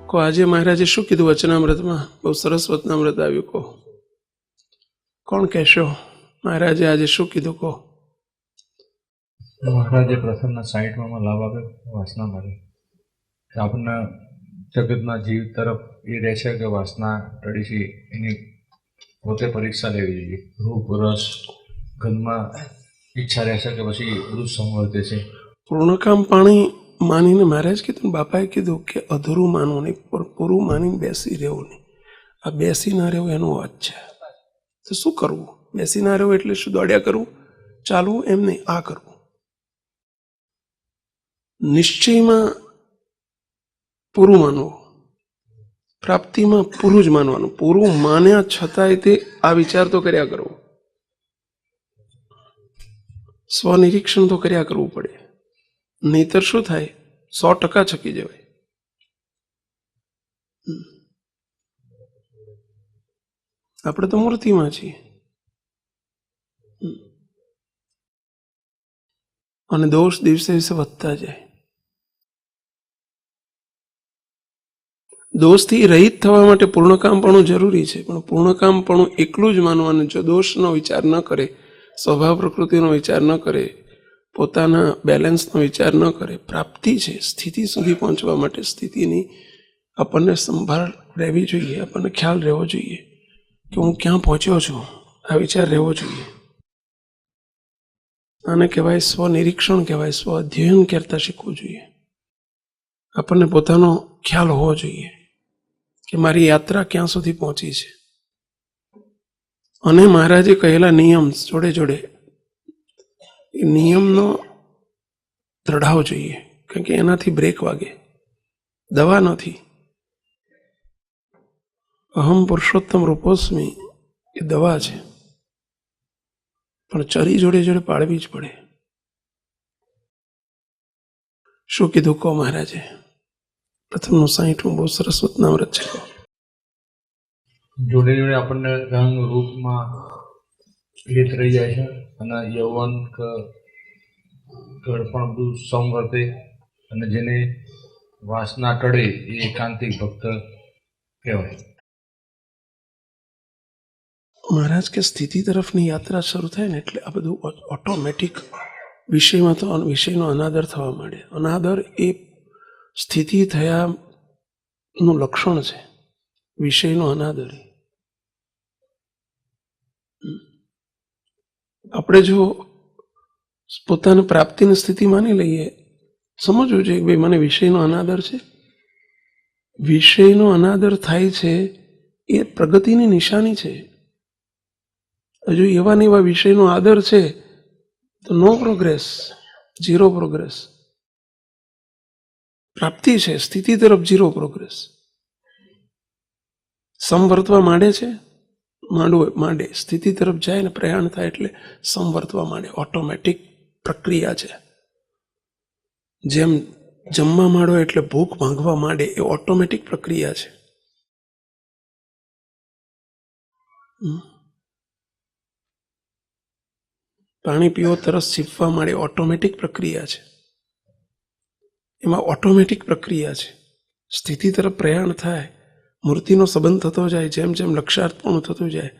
કહો આજે મહારાજે શું કીધું વચનામૃતમાં? બહુ સરસ વચનામૃત આવ્યું. કહો, કોણ કહેશો મહારાજે આજે શું કીધું? કહો. મહારાજે પ્રથમના 60માં લાભ આપ્યો વાસના માટે. આપણને જગતના જીવ તરફ એ રહે છે કે વાસના ટળી છે એની પોતે પરીક્ષા લેવી જોઈએ. રૂપ રસ ગંધમાં ઈચ્છા રહેશે કે પછી બધું સંવર્તે છે. પૂર્ણકામ પાણી માનીને મહારાજ કીધું, બાપાએ કીધું કે અધૂરું માનવું નહીં, પૂરું માનીને બેસી રહેવું નહીં. આ બેસી ના રહેવું એનો વાત છે. તો શું કરવું? બેસી ના રહેવું એટલે શું? દોડ્યા કરવું, ચાલવું? એમ નહીં, આ કરવું. નિશ્ચયમાં પૂરું માનવું, પ્રાપ્તિમાં પૂરું જ માનવાનું. પૂરું માન્યા છતાંય તે આ વિચાર તો કર્યા કરવો, સ્વનિરીક્ષણ તો કર્યા કરવું પડે. નહીતર શું થાય? 100% છકી જવાય. આપણે તો મૂર્તિમાં છીએ અને દોષ દિવસે દિવસે વધતા જાય. દોષથી રહિત થવા માટે પૂર્ણકામપણું જરૂરી છે, પણ પૂર્ણકામપણું એકલું જ માનવાનું. જો દોષનો વિચાર ન કરે, સ્વભાવ પ્રકૃતિનો વિચાર ન કરે, પોતાના બેલેન્સનો વિચાર ન કરે, પ્રાપ્તિ છે, સ્થિતિ સુધી પહોંચવા માટે સ્થિતિની આપણને સંભાળ રહેવી જોઈએ, આપણને ખ્યાલ રહેવો જોઈએ કે હું ક્યાં પહોંચ્યો છું, આ વિચાર રહેવો જોઈએ. આને કહેવાય સ્વનિરીક્ષણ, કહેવાય સ્વ અધ્યયન કરતા શીખવું જોઈએ. આપણને પોતાનો ખ્યાલ હોવો જોઈએ કે મારી યાત્રા ક્યાં સુધી પહોંચી છે. અને મહારાજે કહેલા નિયમ જોડે જોડે એ નિયમનો દ્રઢાવ જોઈએ, કારણ કે એનાથી બ્રેક વાગે. દવા નથી. અહમ પુરુષોત્તમ રૂપોસ્મી એ દવા છે, પણ ચરી જોડે જોડે પાડવી જ પડે. શું કીધું? કહો મહારાજે. પ્રથમનું 60 બહુ સરસ વચનામૃત છે. જોડે જોડે આપણને રંગ રૂપમાં લીત રહી જાય છે અને યૌવન કે ઘડપણ બધું સંવર્તે, અને જેને વાસના ટળે એ એકાંતિક ભક્ત કહેવાય. મહારાજ કે સ્થિતિ તરફની યાત્રા શરૂ થાય ને એટલે આ બધું ઓટોમેટિક વિષયમાં તો વિષયનો અનાદર થવા માંડે. અનાદર એ સ્થિતિ થયાનું લક્ષણ છે, વિષયનો અનાદર. આપણે જો પોતાની પ્રાપ્તિની સ્થિતિ માની લઈએ, સમજવું જોઈએ કે ભાઈ મને વિષયનો અનાદર છે. વિષયનો અનાદર થાય છે એ પ્રગતિની નિશાની છે. હજુ એવા ને એવા વિષયનો આદર છે તો નો પ્રોગ્રેસ, 0 પ્રોગ્રેસ. પ્રાપ્તિ છે, સ્થિતિ તરફ 0 પ્રોગ્રેસ. સંવર્તવા માંડે છે, માંડે સ્થિતિ તરફ જાય ને પ્રયાણ થાય એટલે સંવર્તવા માંડે. ઓટોમેટિક પ્રક્રિયા છે. જેમ જમવા માંડો એટલે ભૂખ ભાંગવા માંડે, એ ઓટોમેટિક પ્રક્રિયા છે. પાણી પીવો તરસ છીપવા માંડે, ઓટોમેટિક પ્રક્રિયા છે. એમાં ઓટોમેટિક પ્રક્રિયા છે. સ્થિતિ તરફ પ્રયાણ થાય, મૂર્તિનો સંબંધ થતો જાય, જેમ જેમ લક્ષાર્થપણું થતું જાય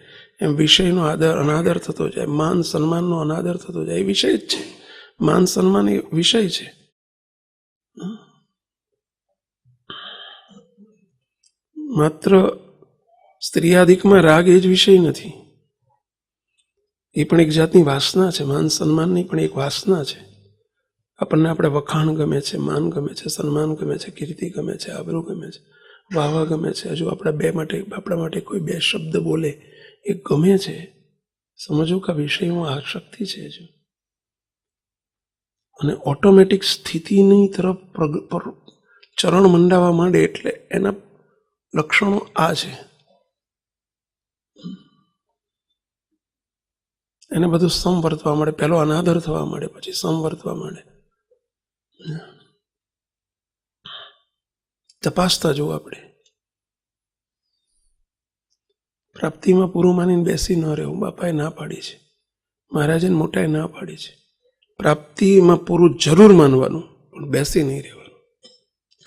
એમ વિષયનો આદર અનાદર થતો જાય, માન સન્માનનો અનાદર થતો જાય. એ વિષય જ છે. માન સન્માન એ વિષય છે. માત્ર સ્ત્રીયાધિકમાં રાગ એ જ વિષય નથી, એ પણ એક જાતની વાસના છે. માન સન્માનની પણ એક વાસના છે. આપણને આપણે વખાણ ગમે છે, માન ગમે છે, સન્માન ગમે છે, કીર્તિ ગમે છે, આબરૂ ગમે છે, વાહવા ગમે છે. હજુ આપણા માટે કોઈ 2 શબ્દ બોલે એ ગમે છે. સમજવું કે વિષયમાં આસક્તિ છે હજુ. અને ઓટોમેટિક સ્થિતિની તરફ ચરણ મંડાવવા માંડે એટલે એના લક્ષણો આ છે. એને બધું સંવર્તવા માંડે. પહેલો અનાદર થવા માંડે, પછી સંવર્તવા માંડે. તપાસતા જવું આપણે. પ્રાપ્તિમાં પૂરું માનીને બેસી ન રહેવું. બાપાએ ના પાડી છે, મહારાજે મોટાએ ના પાડી છે. પ્રાપ્તિમાં પૂરું જરૂર માનવાનું, પણ બેસી નહીં રહેવાનું.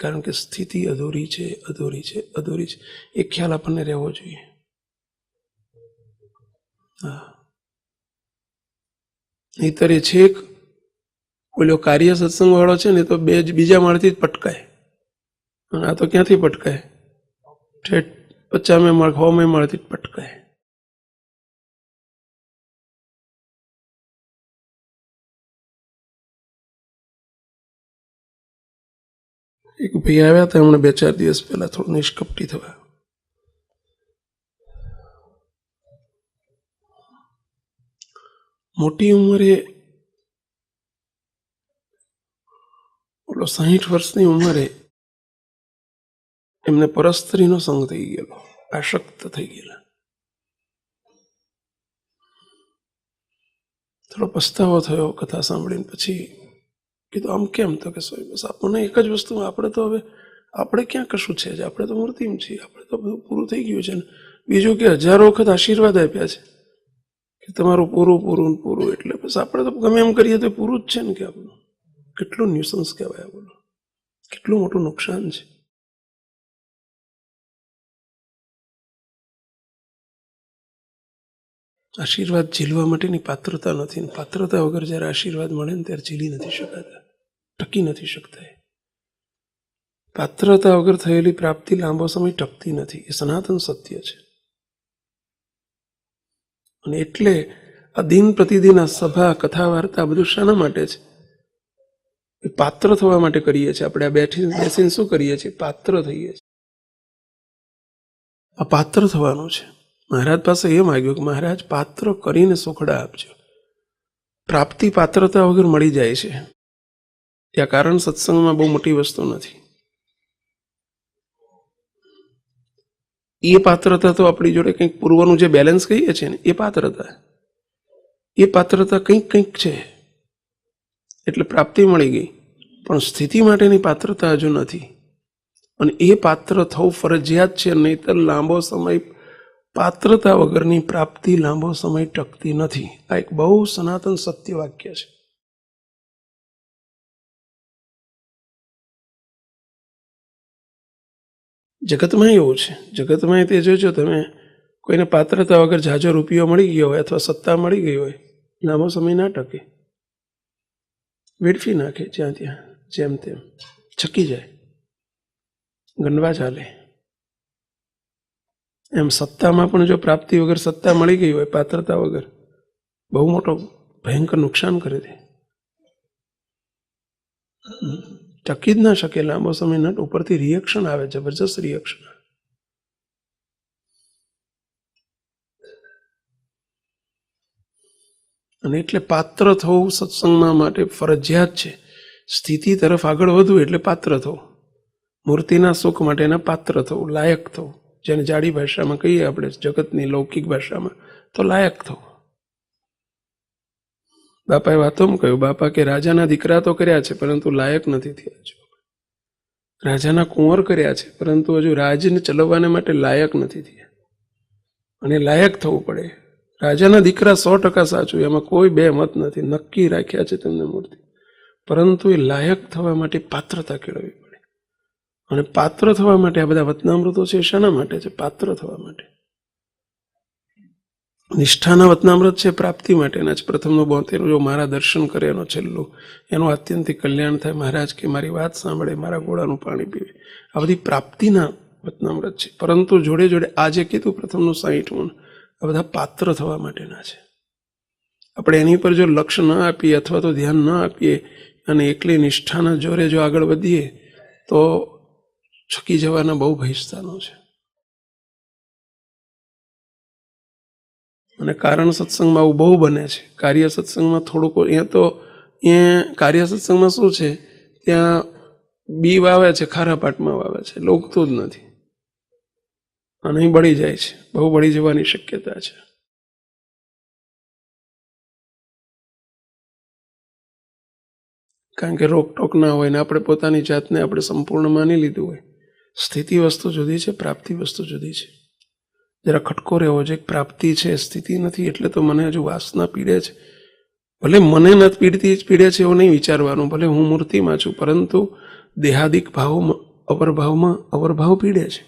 કારણ કે સ્થિતિ અધૂરી છે, અધૂરી છે, અધૂરી છે, એ ખ્યાલ આપણને રહેવો જોઈએ. હા, નહીતર એ છેક ઓલો કાર્ય સત્સંગ વાળો છે ને તો બીજા માળથી જ પટકાય, અને આ તો ક્યાંથી પટકાય? ઠેઠ 50મે માળ 100મે માળથી જ પટકાય. એક ભાઈ આવ્યા હતા હમણાં 2-4 દિવસ પહેલા, થોડું નિષ્કપટી થવા. મોટી ઉંમરે, ઓલો 60 વર્ષની ઉંમરે એમને પરસ્ત્રીનો સંગ થઈ ગયેલો, આસક્ત થઈ ગયેલા. થોડો પસ્તાવો થયો કથા સાંભળીને. પછી કીધું આમ કેમ? તો કે બસ આપણને એક જ વસ્તુ, આપણે તો હવે આપણે ક્યાં કશું છે જ, આપણે તો મૂર્તિમ છીએ, આપણે તો બધું પૂરું થઈ ગયું છે ને બીજું કે 1000 વખત આશીર્વાદ આપ્યા છે કે તમારું પૂરું પૂરું પૂરું, એટલે બસ આપણે તો ગમે એમ કરીએ તો પૂરું જ છે ને. કે આપણું કેટલું ન્યુસન્સ કહેવાય, બોલો, કેટલું મોટું નુકસાન છે. આશીર્વાદ ઝીલવા માટેની પાત્રતા નથી, પાત્રતા વગર જ્યારે આશીર્વાદ મળે ને ત્યારે ઝીલી નથી શકાતા, ટકી નથી શકતા. પાત્રતા વગર થયેલી પ્રાપ્તિ લાંબો સમય ટકતી નથી, એ સનાતન સત્ય છે. અને એટલે આ દિન પ્રતિદિન આ સભા, કથા, વાર્તા બધું શાના માટે છે? એ પાત્ર થવા માટે કરીએ છીએ. આપણે આ બેસીને શું કરીએ છીએ? પાત્ર થઈએ છીએ. આ પાત્ર થવાનું છે. મહારાજ પાસે એ માગ્યું કે મહારાજ પાત્ર કરીને સુખડા આપજો. પ્રાપ્તિ પાત્રતા વગર મળી જાય છે. ત્યાં કારણ સત્સંગમાં બહુ મોટી વસ્તુ નથી. એ પાત્રતા તો આપણી જોડે કંઈક પૂર્વનું જે બેલેન્સ કહીએ છીએ ને, એ પાત્રતા કંઈક છે, એટલે પ્રાપ્તિ મળી ગઈ. પણ સ્થિતિ માટેની પાત્રતા હજુ નથી, અને એ પાત્ર થવું ફરજિયાત છે. નહીતર લાંબો સમય પાત્રતા વગરની પ્રાપ્તિ લાંબો સમય ટકતી નથી. આ એક બહુ સનાતન સત્ય વાક્ય છે. જગતમાં એવું છે. જગતમાં તે જોજો તમે, કોઈને પાત્રતા વગર ઝાઝો રૂપિયો મળી ગયો હોય અથવા સત્તા મળી ગઈ હોય, લાંબો સમય ના ટકે, વેડફી નાખે, જ્યાં ત્યાં જેમ તેમ છકી જાય, ગંડવા ચાલે. એમ સત્તામાં પણ જો પ્રાપ્તિ વગર સત્તા મળી ગઈ હોય, પાત્રતા વગર, બહુ મોટો ભયંકર નુકસાન કરે દે, ટકી જ ના શકે લાંબો સમય. નટ ઉપરથી રિએક્શન આવે, જબરજસ્ત રિએક્શન આવે. અને એટલે પાત્ર થવું સત્સંગમાં માટે ફરજિયાત છે. સ્થિતિ તરફ આગળ વધવું એટલે પાત્ર થવું, મૂર્તિના સુખ માટેના પાત્ર થવું, લાયક થવું. જેને જાડી ભાષામાં કહીએ આપણે, જગતની લૌકિક ભાષામાં તો લાયક થવું. બાપાએ વાતોમાં કહ્યું, બાપા કે રાજાના દીકરા તો કર્યા છે પરંતુ લાયક નથી થયા. રાજાના કુંવર કર્યા છે પરંતુ હજુ રાજને ચલાવવાને માટે લાયક નથી થયા. અને લાયક થવું પડે. રાજાના દીકરા 100% સાચું, એમાં કોઈ બે મત નથી, નક્કી રાખ્યા છે તેમને મૂર્તિ. પરંતુ એ લાયક થવા માટે પાત્રતા કેળવવી પડે. અને પાત્ર થવા માટે આ બધા વચનામૃતો છે. શાના માટે છે? પાત્ર થવા માટે. નિષ્ઠાના વચનામૃત છે પ્રાપ્તિ માટેના જ. પ્રથમનો 72 જો મારા દર્શન કરે, એનો છેલ્લું, એનું આત્યંતિક કલ્યાણ થાય. મહારાજ કે મારી વાત સાંભળે, મારા ગોળાનું પાણી પીવે. આ બધી પ્રાપ્તિના વચનામૃત છે. પરંતુ જોડે જોડે આજે કીધું પ્રથમનું 60મું, આ બધા પાત્ર થવા માટેના છે. આપણે એની પર જો લક્ષ્ય ન આપીએ અથવા તો ધ્યાન ન આપીએ અને એકલી નિષ્ઠાના જોરે જો આગળ વધીએ તો છકી જવાના બહુ ભયસ્થાનો છે. અને કારણ સત્સંગમાં આવું બહુ બને છે. કાર્ય સત્સંગમાં થોડુંક, અહીંયા કાર્ય સત્સંગમાં શું છે, ત્યાં બી વાવે છે, ખારા પાટમાં વાવે છે, લોગતું જ નથી, અને અહીં બળી જાય છે. બહુ બળી જવાની શક્યતા છે. કારણ કે રોકટોક ના હોય ને આપણે પોતાની જાતને આપણે સંપૂર્ણ માની લીધું હોય. સ્થિતિ વસ્તુ જુદી છે, પ્રાપ્તિ વસ્તુ જુદી છે. જરા ખટકો રહેવો છે. પ્રાપ્તિ છે, સ્થિતિ નથી, એટલે તો મને હજુ વાસના પીડે છે. ભલે મને નથી પીડતી, જ પીડે છે એવું નહીં વિચારવાનું. ભલે હું મૂર્તિમાં છું, પરંતુ દેહાદિક ભાવ અવરભાવમાં અવરભાવ પીડે છે,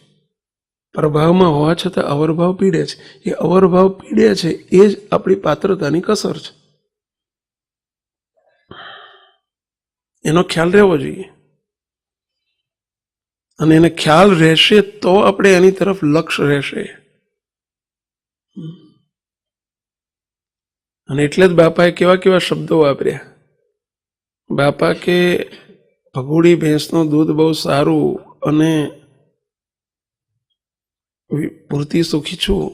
પ્રભાવમાં હોવા છતાં અવરભાવ પીડે છે. એ અવરભાવ પીડે છે એ જ આપણી પાત્રતાની કસર છે. એનો ખ્યાલ રહેવો જોઈએ, અને એને ખ્યાલ રહેશે તો આપણે એની તરફ લક્ષ્ય રહેશે. અને એટલે જ બાપાએ કેવા કેવા શબ્દો વાપર્યા. બાપા કે ભગોડી ભેંસનું દૂધ બહુ સારું અને મૂર્તિ સુખી છું,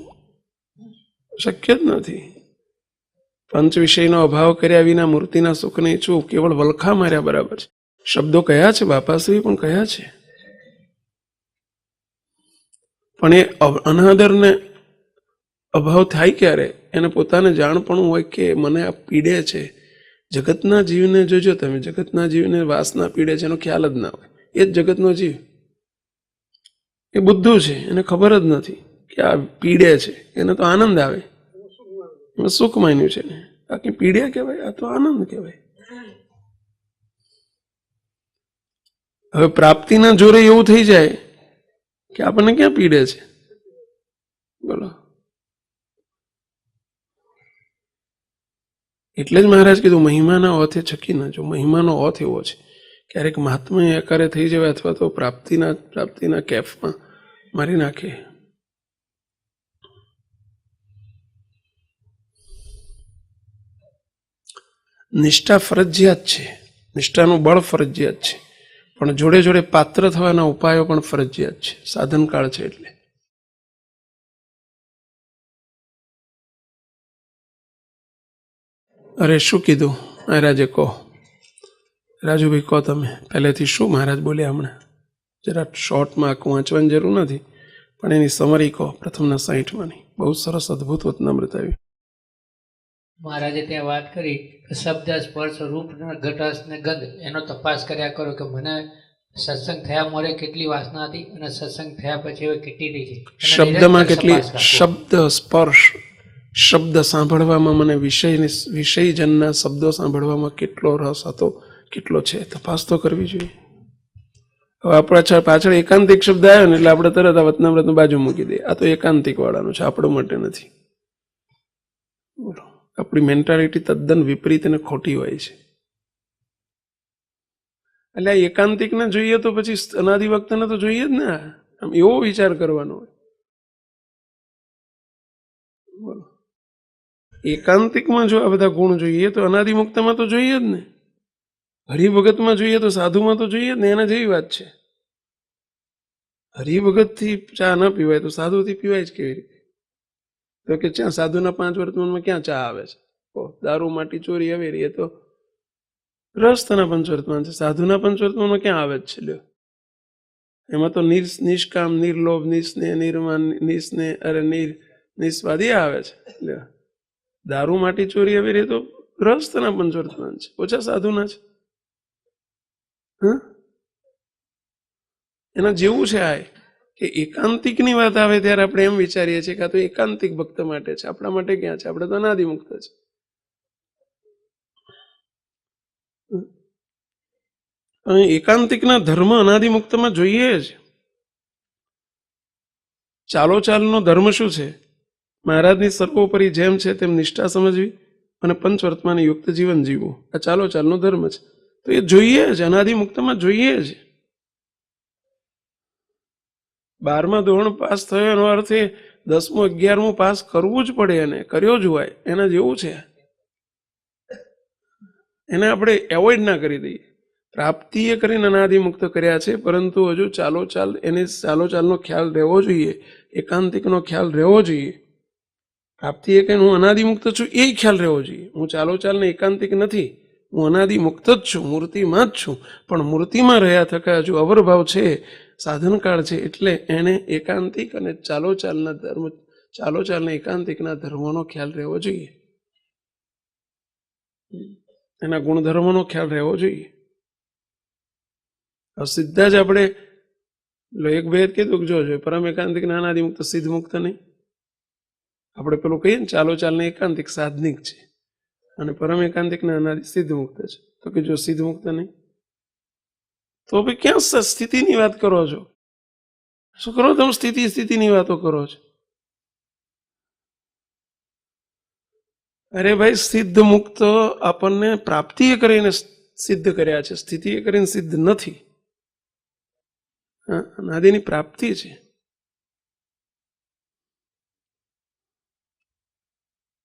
શક્ય જ નથી. પંચ વિષયનો અભાવ કર્યા વિના મૂર્તિના સુખ નહીં છું, કેવળ વલખા માર્યા બરાબર છે. શબ્દો કયા છે બાપાશ્રી, પણ કયા છે. પણ એ અનાદરને અભાવ થાય ક્યારે? એને પોતાને જાણપણું હોય કે મને આ પીડે છે. જગતના જીવને જોજો તમે, જગતના જીવને વાસના પીડે છે એનો ખ્યાલ જ ના હોય. એ જ જગતનો જીવ, એ બુદ્ધુ છે, એને ખબર જ નથી કે આ પીડે છે. એને તો આનંદ આવે, એમાં સુખ માન્યું છે. બાકી પીડ્યા કહેવાય, આ તો આનંદ કહેવાય. હવે પ્રાપ્તિના જોરે એવું થઈ જાય કે આપણને ક્યાં પીડે છે, બોલો. એટલે જ મહારાજ કીધું મહિમાના ઓથે છકી ના જો. મહિમાનો ઓથ એવો છે, ક્યારેક મહાત્મા આકારે થઈ જવાય અથવા તો પ્રાપ્તિના કેફમાં મારી નાખે. નિષ્ઠા ફરજિયાત છે, નિષ્ઠાનું બળ ફરજિયાત છે, પણ જોડે જોડે પાત્ર થવાના ઉપાયો પણ ફરજિયાત છે. સાધનકાળ છે એટલે. અરે શું કીધું મહારાજે? કહો રાજુભાઈ, કહો તમે પહેલેથી શું મહારાજ બોલ્યા હમણાં? જરા શોર્ટમાં આખું વાંચવાની જરૂર નથી, પણ એની સમરી કહો પ્રથમના 60માંની. બહુ સરસ અદભુત વતનામૃત આવ્યું. મહારાજે ત્યાં વાત કરી કે શબ્દ સ્પર્શ રૂપ ઘટસ ને ગંધ એનો તપાસ કર્યા કરો કે મને સત્સંગ થયા મોરે કેટલી વાસના હતી અને સત્સંગ થયા પછી હવે કેટલી રહી છે. શબ્દમાં કેટલી, શબ્દ સ્પર્શ, શબ્દ સાંભળવામાં મને વિષયજનના શબ્દો સાંભળવામાં કેટલો રસ હતો, કેટલો છે, તપાસ તો કરવી જોઈએ. હવે આપણા પાછળ એકાંતિક શબ્દ આવ્યો ને એટલે આપણે તરત આ વતનામૃતનું બાજુ મૂકી દઈએ. આ તો એકાંતિક વાળાનું છે, આપણો માટે નથી. બોલો, આપણી મેન્ટાલિટી તદ્દન વિપરીત અને ખોટી હોય છે. એટલે આ એકાંતિકને જોઈએ તો પછી અનાદિ વક્તને તો જોઈએ જ ને. આમ એવો વિચાર કરવાનો હોય. બોલો, એકાંતિકમાં જો આ બધા ગુણ જોઈએ તો અનાદિમુક્તમાં તો જોઈએ જ ને. હરિભગતમાં જોઈએ તો સાધુમાં તો જોઈએ જ ને. એના જેવી વાત છે. હરિભગતથી ચા ન પીવાય તો સાધુથી પીવાય જ કેવી રીતે? તો કે ત્યાં સાધુના 5 વર્તમાનમાં ક્યાં ચા આવે છે? દારૂ માટી ચોરી અવેરી એ તો ગ્રહસ્થના 5 વર્તમાન છે. સાધુના 5 વર્તમાનમાં ક્યાં આવે જ છે? લ્યો, એમાં તો નિષ્કામ, નિર્લોભ, નિસ્નેહ, નિર્માન, નિસ્નેહ, અરે નિસ્વાદી આવે છે. લ્યો, દારૂ માટી ચોરી અવેરી તો ગ્રહસ્થના 5 વર્તમાન છે, ઓછા સાધુના છે. એના જેવું છે આ કે એકાંતિકની વાત આવે ત્યારે આપણે એમ વિચારીએ છીએ કે આ તો એકાંતિક ભક્ત માટે છે, આપણા માટે ક્યાં છે? આપણે તો અનાદિમુક્ત છે. એકાંતિકના ધર્મ અનાદિમુક્તમાં જોઈએ જ. ચાલોચાલનો ધર્મ શું છે? મહારાજની સર્વોપરી જેમ છે તેમ નિષ્ઠા સમજવી અને પંચવર્તમાન યુક્ત જીવન જીવવું. આ ચાલોચાલનો ધર્મ છે. તો એ જોઈએ જ, અનાદિમુક્તમાં જોઈએ જ. 12મા ધોરણ પાસ થયો એનો અર્થ એ 10મું 11મું પાસ કરવું જ પડે, એને કર્યો જ હોય. એના જેવું છે. એને આપણે એવોઇડ ના કરી દઈએ. પ્રાપ્તિએ કરીને અનાદિમુક્ત કર્યા છે, પરંતુ હજુ ચાલોચાલ, એને ચાલોચાલનો ખ્યાલ રહેવો જોઈએ, એકાંતિકનો ખ્યાલ રહેવો જોઈએ. પ્રાપ્તિએ કહીને હું અનાદિમુક્ત છું એ ખ્યાલ રહેવો જોઈએ. હું ચાલોચાલને એકાંતિક નથી, હું અનાદિમુક્ત જ છું, મૂર્તિમાં જ છું. પણ મૂર્તિમાં રહ્યા થકા હજુ અવરભાવ છે, સાધનકાળ છે, એટલે એને એકાંતિક અને ચાલોચાલના ધર્મ, ચાલોચાલના એકાંતિકના ધર્મોનો ખ્યાલ રહેવો જોઈએ. એના ગુણધર્મોનો ખ્યાલ રહેવો જોઈએ. સીધા જ આપણે એક ભેદ કીધું કે જોજો પરમ એકાંતિક ને અનાદિમુક્ત સિદ્ધ મુક્ત નહીં. આપણે પેલું કહીએ ને ચાલોચાલને એકાંતિક સાધનિક છે અને પરમ એકાંતિક ને અનાદિ સિદ્ધ મુક્ત છે. તો કે જો સિદ્ધ મુક્ત નહીં તો ભાઈ ક્યાં સ્થિતિની વાત કરો છો? શું કરો તમે? સ્થિતિની વાતો કરો છો? અરે ભાઈ, સિદ્ધ મુક્ત આપણને પ્રાપ્તિએ કરીને સિદ્ધ કર્યા છે, સ્થિતિએ કરીને સિદ્ધ નથી. અનાદિની પ્રાપ્તિ છે.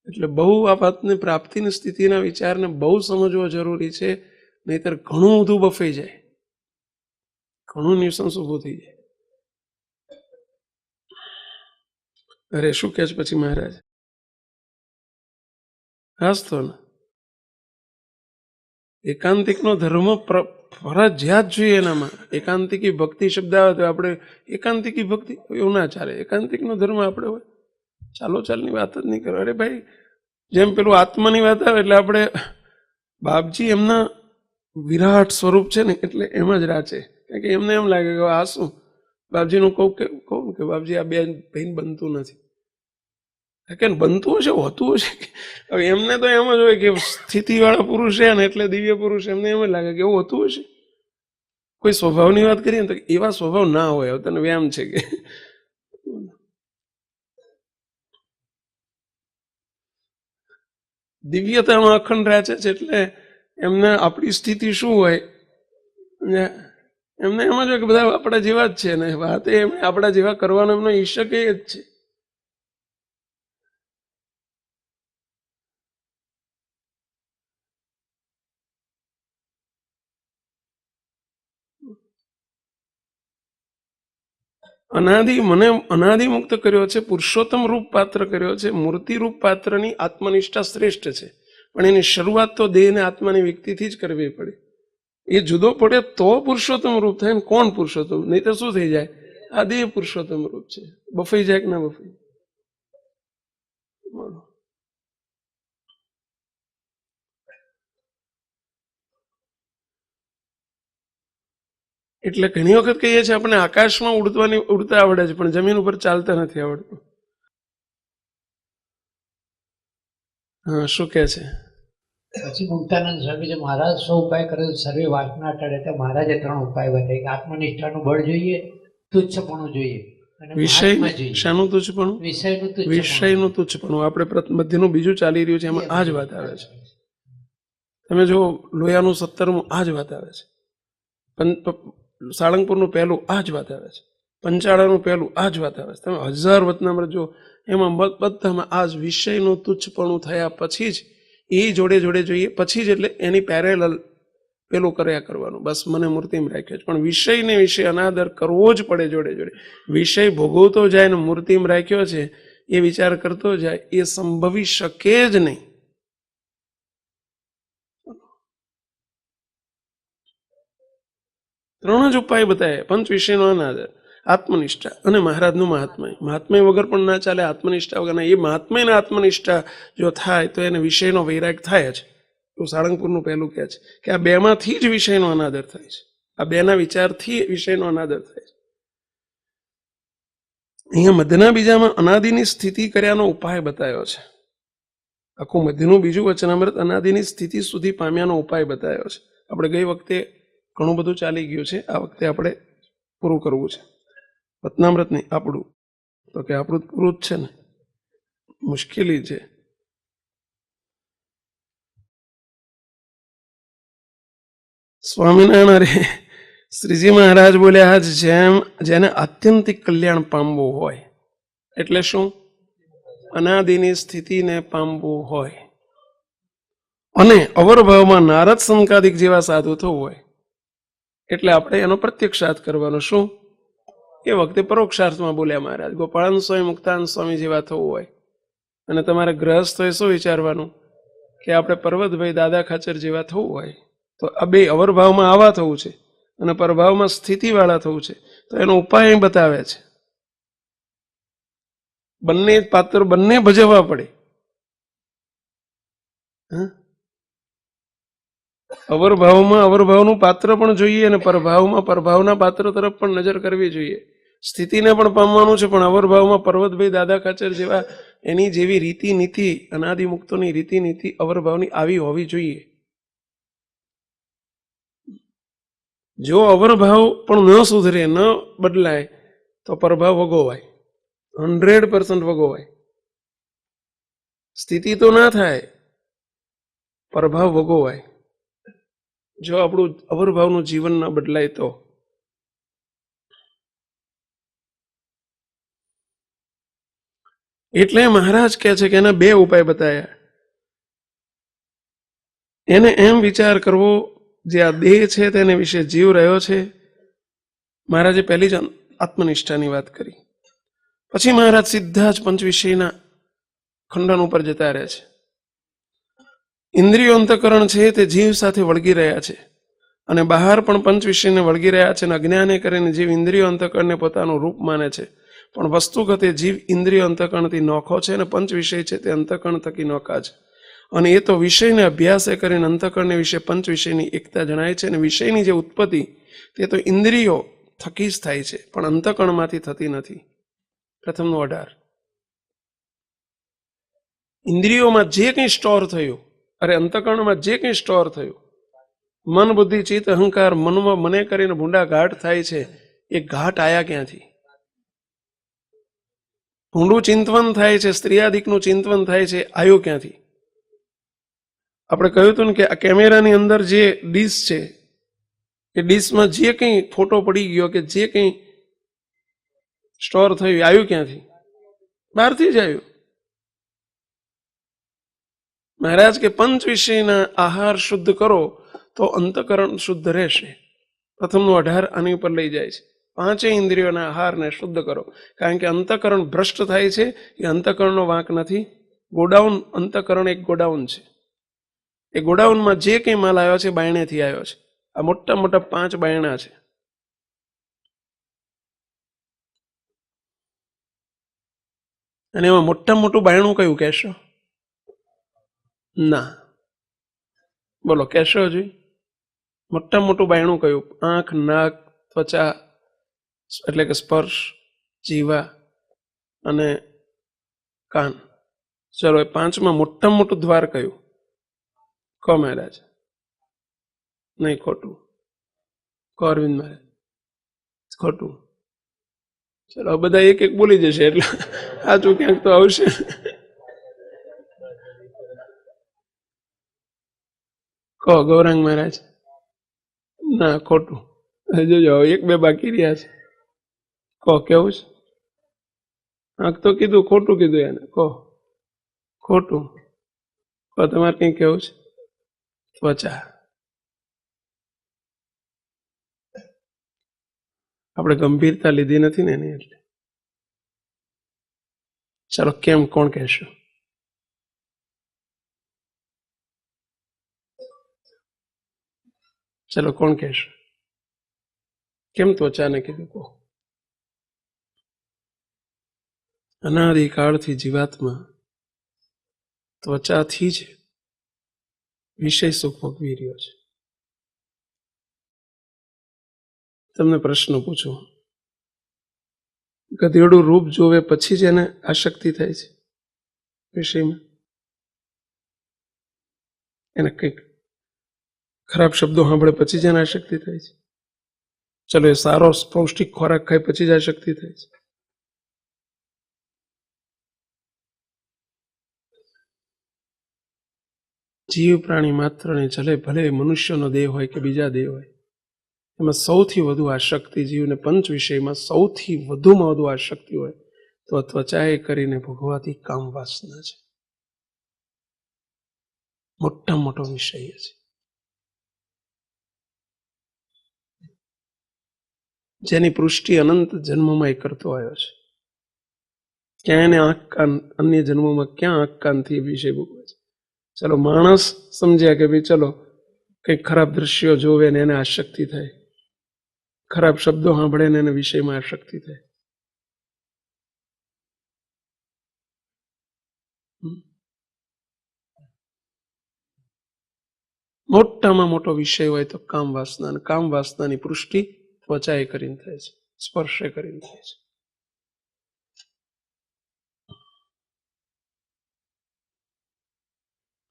એટલે બહુ આ વાતને પ્રાપ્તિની સ્થિતિના વિચારને બહુ સમજવો જરૂરી છે, નહીતર ઘણું બધું બફાઈ જાય, ઘણું ન્યુસન્સ ઊભું થઈ જાય. અરે શું કહે છે પછી મહારાજ? હાસ તો ને, એકાંતિકનો ધર્મ ફરજિયાત જોઈએ એનામાં. એકાંતિકી ભક્તિ શબ્દ આવે તો આપણે એકાંતિકી ભક્તિ એવું ના ચાલે. એકાંતિકનો ધર્મ આપણે હોય, ચાલો ચાલની વાત જ નહીં કરો. અરે ભાઈ, જેમ પેલું આત્માની વાત આવે એટલે આપણે બાપજી એમના વિરાટ સ્વરૂપ છે ને એટલે એમ જ રાચે. કારણ કે એમને એમ લાગે કે આ શું, બાપજીનું કહું કે બાપજી આ બે ભાઈ બનતું નથી. કે બનતું હશે, હોતું હશે. હવે એમને તો એમ જ હોય કે સ્થિતિવાળા પુરુષ છે ને એટલે દિવ્ય પુરુષ, એમને એમ જ લાગે કે એવું હોતું હશે. કોઈ સ્વભાવની વાત કરીએ ને તો એવા સ્વભાવ ના હોય. તને વ્યામ છે કે દિવ્યતામાં અખંડ રાચે છે એટલે એમને આપણી સ્થિતિ શું હોય, એમને એમ જ હોય કે બધા આપણા જેવા જ છે ને વાત એમને આપણા જેવા કરવાનો એમનો ઈશક એ જ છે. મને અનાદિ મુક્ત કર્યો છે, પુરુષોત્તમ રૂપ પાત્ર કર્યો છે. મૂર્તિ રૂપ પાત્રની આત્મનિષ્ઠા શ્રેષ્ઠ છે, પણ એની શરૂઆત તો દેહને આત્માની વ્યક્તિથી જ કરવી પડે. એ જુદો પડે તો પુરુષોત્તમ રૂપ થાય ને. કોણ પુરુષોત્તમ? નહીં તો શું થઈ જાય? આ દેહ પુરુષોત્તમ રૂપ છે. બફાઈ જાય કે ના બફાઈ? એટલે ઘણી વખત કહીએ છીએ આપણે આકાશમાં ઉડતા આવડે છે, પણ જમીન ઉપર ચાલતા નથી આવડતું. હા, શું કે છે પછી મુક્તાનંદ સ્વામી મહારાજ 100 ઉપાય કરે સર્વે વાસના ટળે. તો મહારાજે 3 ઉપાય બતાવી કે આત્મનિષ્ઠાનું બળ જોઈએ, તુચ્છપણું જોઈએ અને વિષય શાનું તુચ્છપણું? વિષયનું તુચ્છપણું. આપણે મધ્યનું બીજું ચાલી રહ્યું છે એમાં આ જ વાત આવે છે. તમે જો લોયાનું 17મું આ જ વાત આવે છે, સાળંગપુરનું પહેલું આ જ વાત આવે છે, પંચાળાનું પહેલું આ જ વાત આવે છે. તમે 1000 વતનામૃત જો, એમાં બધામાં આ જ વિષયનું તુચ્છપણું થયા પછી જ એ જોડે જોઈએ, પછી જ એટલે એની પેરેલલ પેલું કર્યા કરવાનું. બસ મને મૂર્તિમાં રાખ્યો છે, પણ વિષયને વિષય અનાદર કરવો જ પડે જોડે. વિષય ભોગવતો જાય ને મૂર્તિમાં રાખ્યો છે એ વિચાર કરતો જાય, એ સંભવી શકે જ નહીં. ત્રણ જ ઉપાય બતાવ્યા. પંચ વિષયનો અનાદર, આત્મનિષ્ઠા અને મહારાજનું મહાત્મય વગર પણ ના ચાલે, આત્મનિષ્ઠા વગર ના. એ મહાત્મય ને આત્મનિષ્ઠા જો થાય તો એને વિષયનો વૈરાગ થાય જ. તો સાળંગપુરનું પહેલું કહે છે કે આ બેમાંથી જ વિષયનો અનાદર થાય છે. આ બેના વિચારથી વિષયનો અનાદર થાય છે. અહીંયા મધ્યના બીજામાં અનાદિની સ્થિતિ કર્યાનો ઉપાય બતાવ્યો છે. આખું મધ્યનું બીજું વચનામૃત અનાદિની સ્થિતિ સુધી પામ્યાનો ઉપાય બતાવ્યો છે. આપણે ગઈ વખતે ઘણું બધું ચાલી ગયું છે, આ વખતે આપણે પૂરું કરવું છે. વતનામૃત નહીં, આપણું. તો કે આપણું પૂરું જ છે ને, મુશ્કેલી છે. સ્વામિનારાયણ અરે શ્રીજી મહારાજ બોલ્યા, જેને આત્યંતિક કલ્યાણ પામવું હોય, એટલે શું? અનાદિની સ્થિતિને પામવું હોય અને અવરભાવમાં નારદ સંકાદિક જેવા સાધુ થવું હોય, એટલે આપણે એનો પ્રત્યક્ષાર્થ કરવાનો. શું? એ વખતે પરોક્ષાર્થમાં બોલ્યા મહારાજ. ગોપાળાનંદ સ્વામી, મુક્તાનંદ સ્વામી જેવા થવું હોય અને તમારે ગ્રહસ્થોએ શું વિચારવાનું કે આપણે પર્વતભાઈ દાદા ખાચર જેવા થવું હોય, તો આ બે અવરભાવમાં આવા થવું છે અને પરભાવમાં સ્થિતિવાળા થવું છે. તો એનો ઉપાય બતાવે છે. બંને પાત્ર બંને ભજવવા પડે. અવરભાવમાં અવરભાવનું પાત્ર પણ જોઈએ અને પરભાવમાં પરભાવના પાત્ર તરફ પણ નજર કરવી જોઈએ. સ્થિતિને પણ પામવાનું છે, પણ અવરભાવમાં પર્વતભાઈ દાદા ખાચર જેવા એની જેવી રીતિ નીતિ, અનાદિ મુક્તોની રીતિ નીતિ અવરભાવની આવી હોવી જોઈએ. જો અવરભાવ પણ ન સુધરે, ન બદલાય, તો પરભાવ વગોવાય, 100% વગોવાય. સ્થિતિ તો ના થાય, પરભાવ વગોવાય. જો આપણું અવરભાવનું જીવન ન બદલાય તો. એટલે મહારાજ કહે છે કે એના 2 ઉપાય બતાવ્યા. એને એમ વિચાર કરવો, જે આ દેહ છે તેને વિશે જીવ રહ્યો છે. મહારાજે પહેલી જ આત્મનિષ્ઠાની વાત કરી. પછી મહારાજ સીધા જ પંચ વિષયના ખંડન ઉપર જતા રહે છે. ઇન્દ્રિયો અંતકરણ છે તે જીવ સાથે વળગી રહ્યા છે, અને બહાર પણ પંચ વિષયને વળગી રહ્યા છે. અને અજ્ઞાને કરીને જીવ ઇન્દ્રિયો અંતકરણને પોતાનું રૂપ માને છે, પણ વસ્તુગતે જીવ ઇન્દ્રિયો અંતકરણથી નોખો છે, અને પંચ વિષય છે તે અંતકરણ થકી નોખા છે. અને એ તો વિષયને અભ્યાસે કરીને અંતકરણને વિશે પંચ વિષયની એકતા જણાય છે. અને વિષયની જે ઉત્પત્તિ તે તો ઇન્દ્રિયો થકી જ થાય છે, પણ અંતકરણમાંથી થતી નથી. પ્રથમનું 18. ઇન્દ્રિયોમાં જે કંઈ સ્ટોર થયું, અંતકરણમાં જે કંઈ સ્ટોર થયું, મન બુદ્ધિ ચિત્ત અહંકાર મનમાં મને કરીને ભૂંડા ઘાટ થાય છે, એ ઘાટ આયા ક્યાંથી? ભૂંડું ચિંતવન થાય છે, સ્ત્રીયાદિકનું ચિંતવન થાય છે, આયો ક્યાંથી? આપણે કહ્યું હતું ને કે આ કેમેરાની અંદર જે ડીશ છે, એ ડીશમાં જે કંઈ ફોટો પડી ગયો કે જે કંઈ સ્ટોર થયું, આવ્યું ક્યાંથી? બહારથી જ આવ્યું. મહારાજ કે પંચ વિષયના આહાર શુદ્ધ કરો તો અંતકરણ શુદ્ધ રહેશે. પ્રથમનું 18 આની ઉપર લઈ જાય છે. 5 ઇન્દ્રિયોના આહારને શુદ્ધ કરો, કારણ કે અંતકરણ ભ્રષ્ટ થાય છે. એ અંતકરણનો વાંક નથી. ગોડાઉન, અંતકરણ એક ગોડાઉન છે. એ ગોડાઉનમાં જે કંઈ માલ આવ્યો છે બાયણેથી આવ્યો છે. આ મોટા મોટા 5 બાયણા છે. અને એમાં મોટા મોટું બાયણું કયું કહેશો? ના, બોલો કહેશો હજી? મોટા મોટું બાયણું કયું? આંખ, નાક, ત્વચા એટલે કે સ્પર્શ, જીવા અને કાન. ચલો, એ 5માં મોટામાં મોટું દ્વાર કયું? કહો મહારાજ. નહીં, ખોટું. કહો અરવિંદ મહારાજ. ખોટું. ચલો, બધા એક એક બોલી જશે એટલે સાચું ક્યાંક તો આવશે. કહો ગૌરાંગ મહારાજ. ના, ખોટું. જોજો 1-2 બાકી રહ્યા છે. કહો, કેવું છે? આંખ તો કીધું, ખોટું કીધું એને. કહો ખોટું. કહો તમારે કઈ કેવું છે? ત્વચા. આપણે ગંભીરતા લીધી નથી ને એની એટલે. ચાલો, કેમ? કોણ કહેશો? ચલો, કોણ કહેશો? કેમ ત્વચાને કીધું? કહો. અનાદિકાળથી જીવાત્મા ત્વચાથી જ વિષય સુખ ભોગવી રહ્યો છે. તમને પ્રશ્ન પૂછું, ગધેડું રૂપ જોવે પછી જ એને આસક્તિ થાય છે વિષયમાં? એને કંઈક ખરાબ શબ્દો સાંભળે પછી જ એને આસક્તિ થાય છે? ચલો, એ સારો પૌષ્ટિક ખોરાક ખાય પછી જ આસક્તિ થાય છે? જીવ પ્રાણી માત્રને ચલે, ભલે મનુષ્યનો દેહ હોય કે બીજા દેહ હોય, એમાં સૌથી વધુ આસક્તિ જીવને પંચ વિષયમાં સૌથી વધુમાં વધુ આસક્તિ હોય તો ત્વચાએ કરીને ભોગવાતી કામ વાસના છે. મોટા મોટો વિષય છે. જેની પુષ્ટિ અનંત જન્મમાં એ કરતો આવ્યો છે. ક્યાં એને આંખ કાન, અન્ય જન્મોમાં ક્યાં આંખ કાનથી વિષય ભોગવે છે? ચલો, માણસ સમજ્યા કે ભાઈ ચલો કંઈક ખરાબ દ્રશ્યો જોવે ને એને આસક્તિ થાય, ખરાબ શબ્દો સાંભળે ને એને વિષયમાં આસક્તિ થાય. મોટામાં મોટો વિષય હોય તો કામ વાસના, અને કામ વાસનાની પુષ્ટિ ત્વચાએ કરીને થાય છે, સ્પર્શે કરીને થાય છે.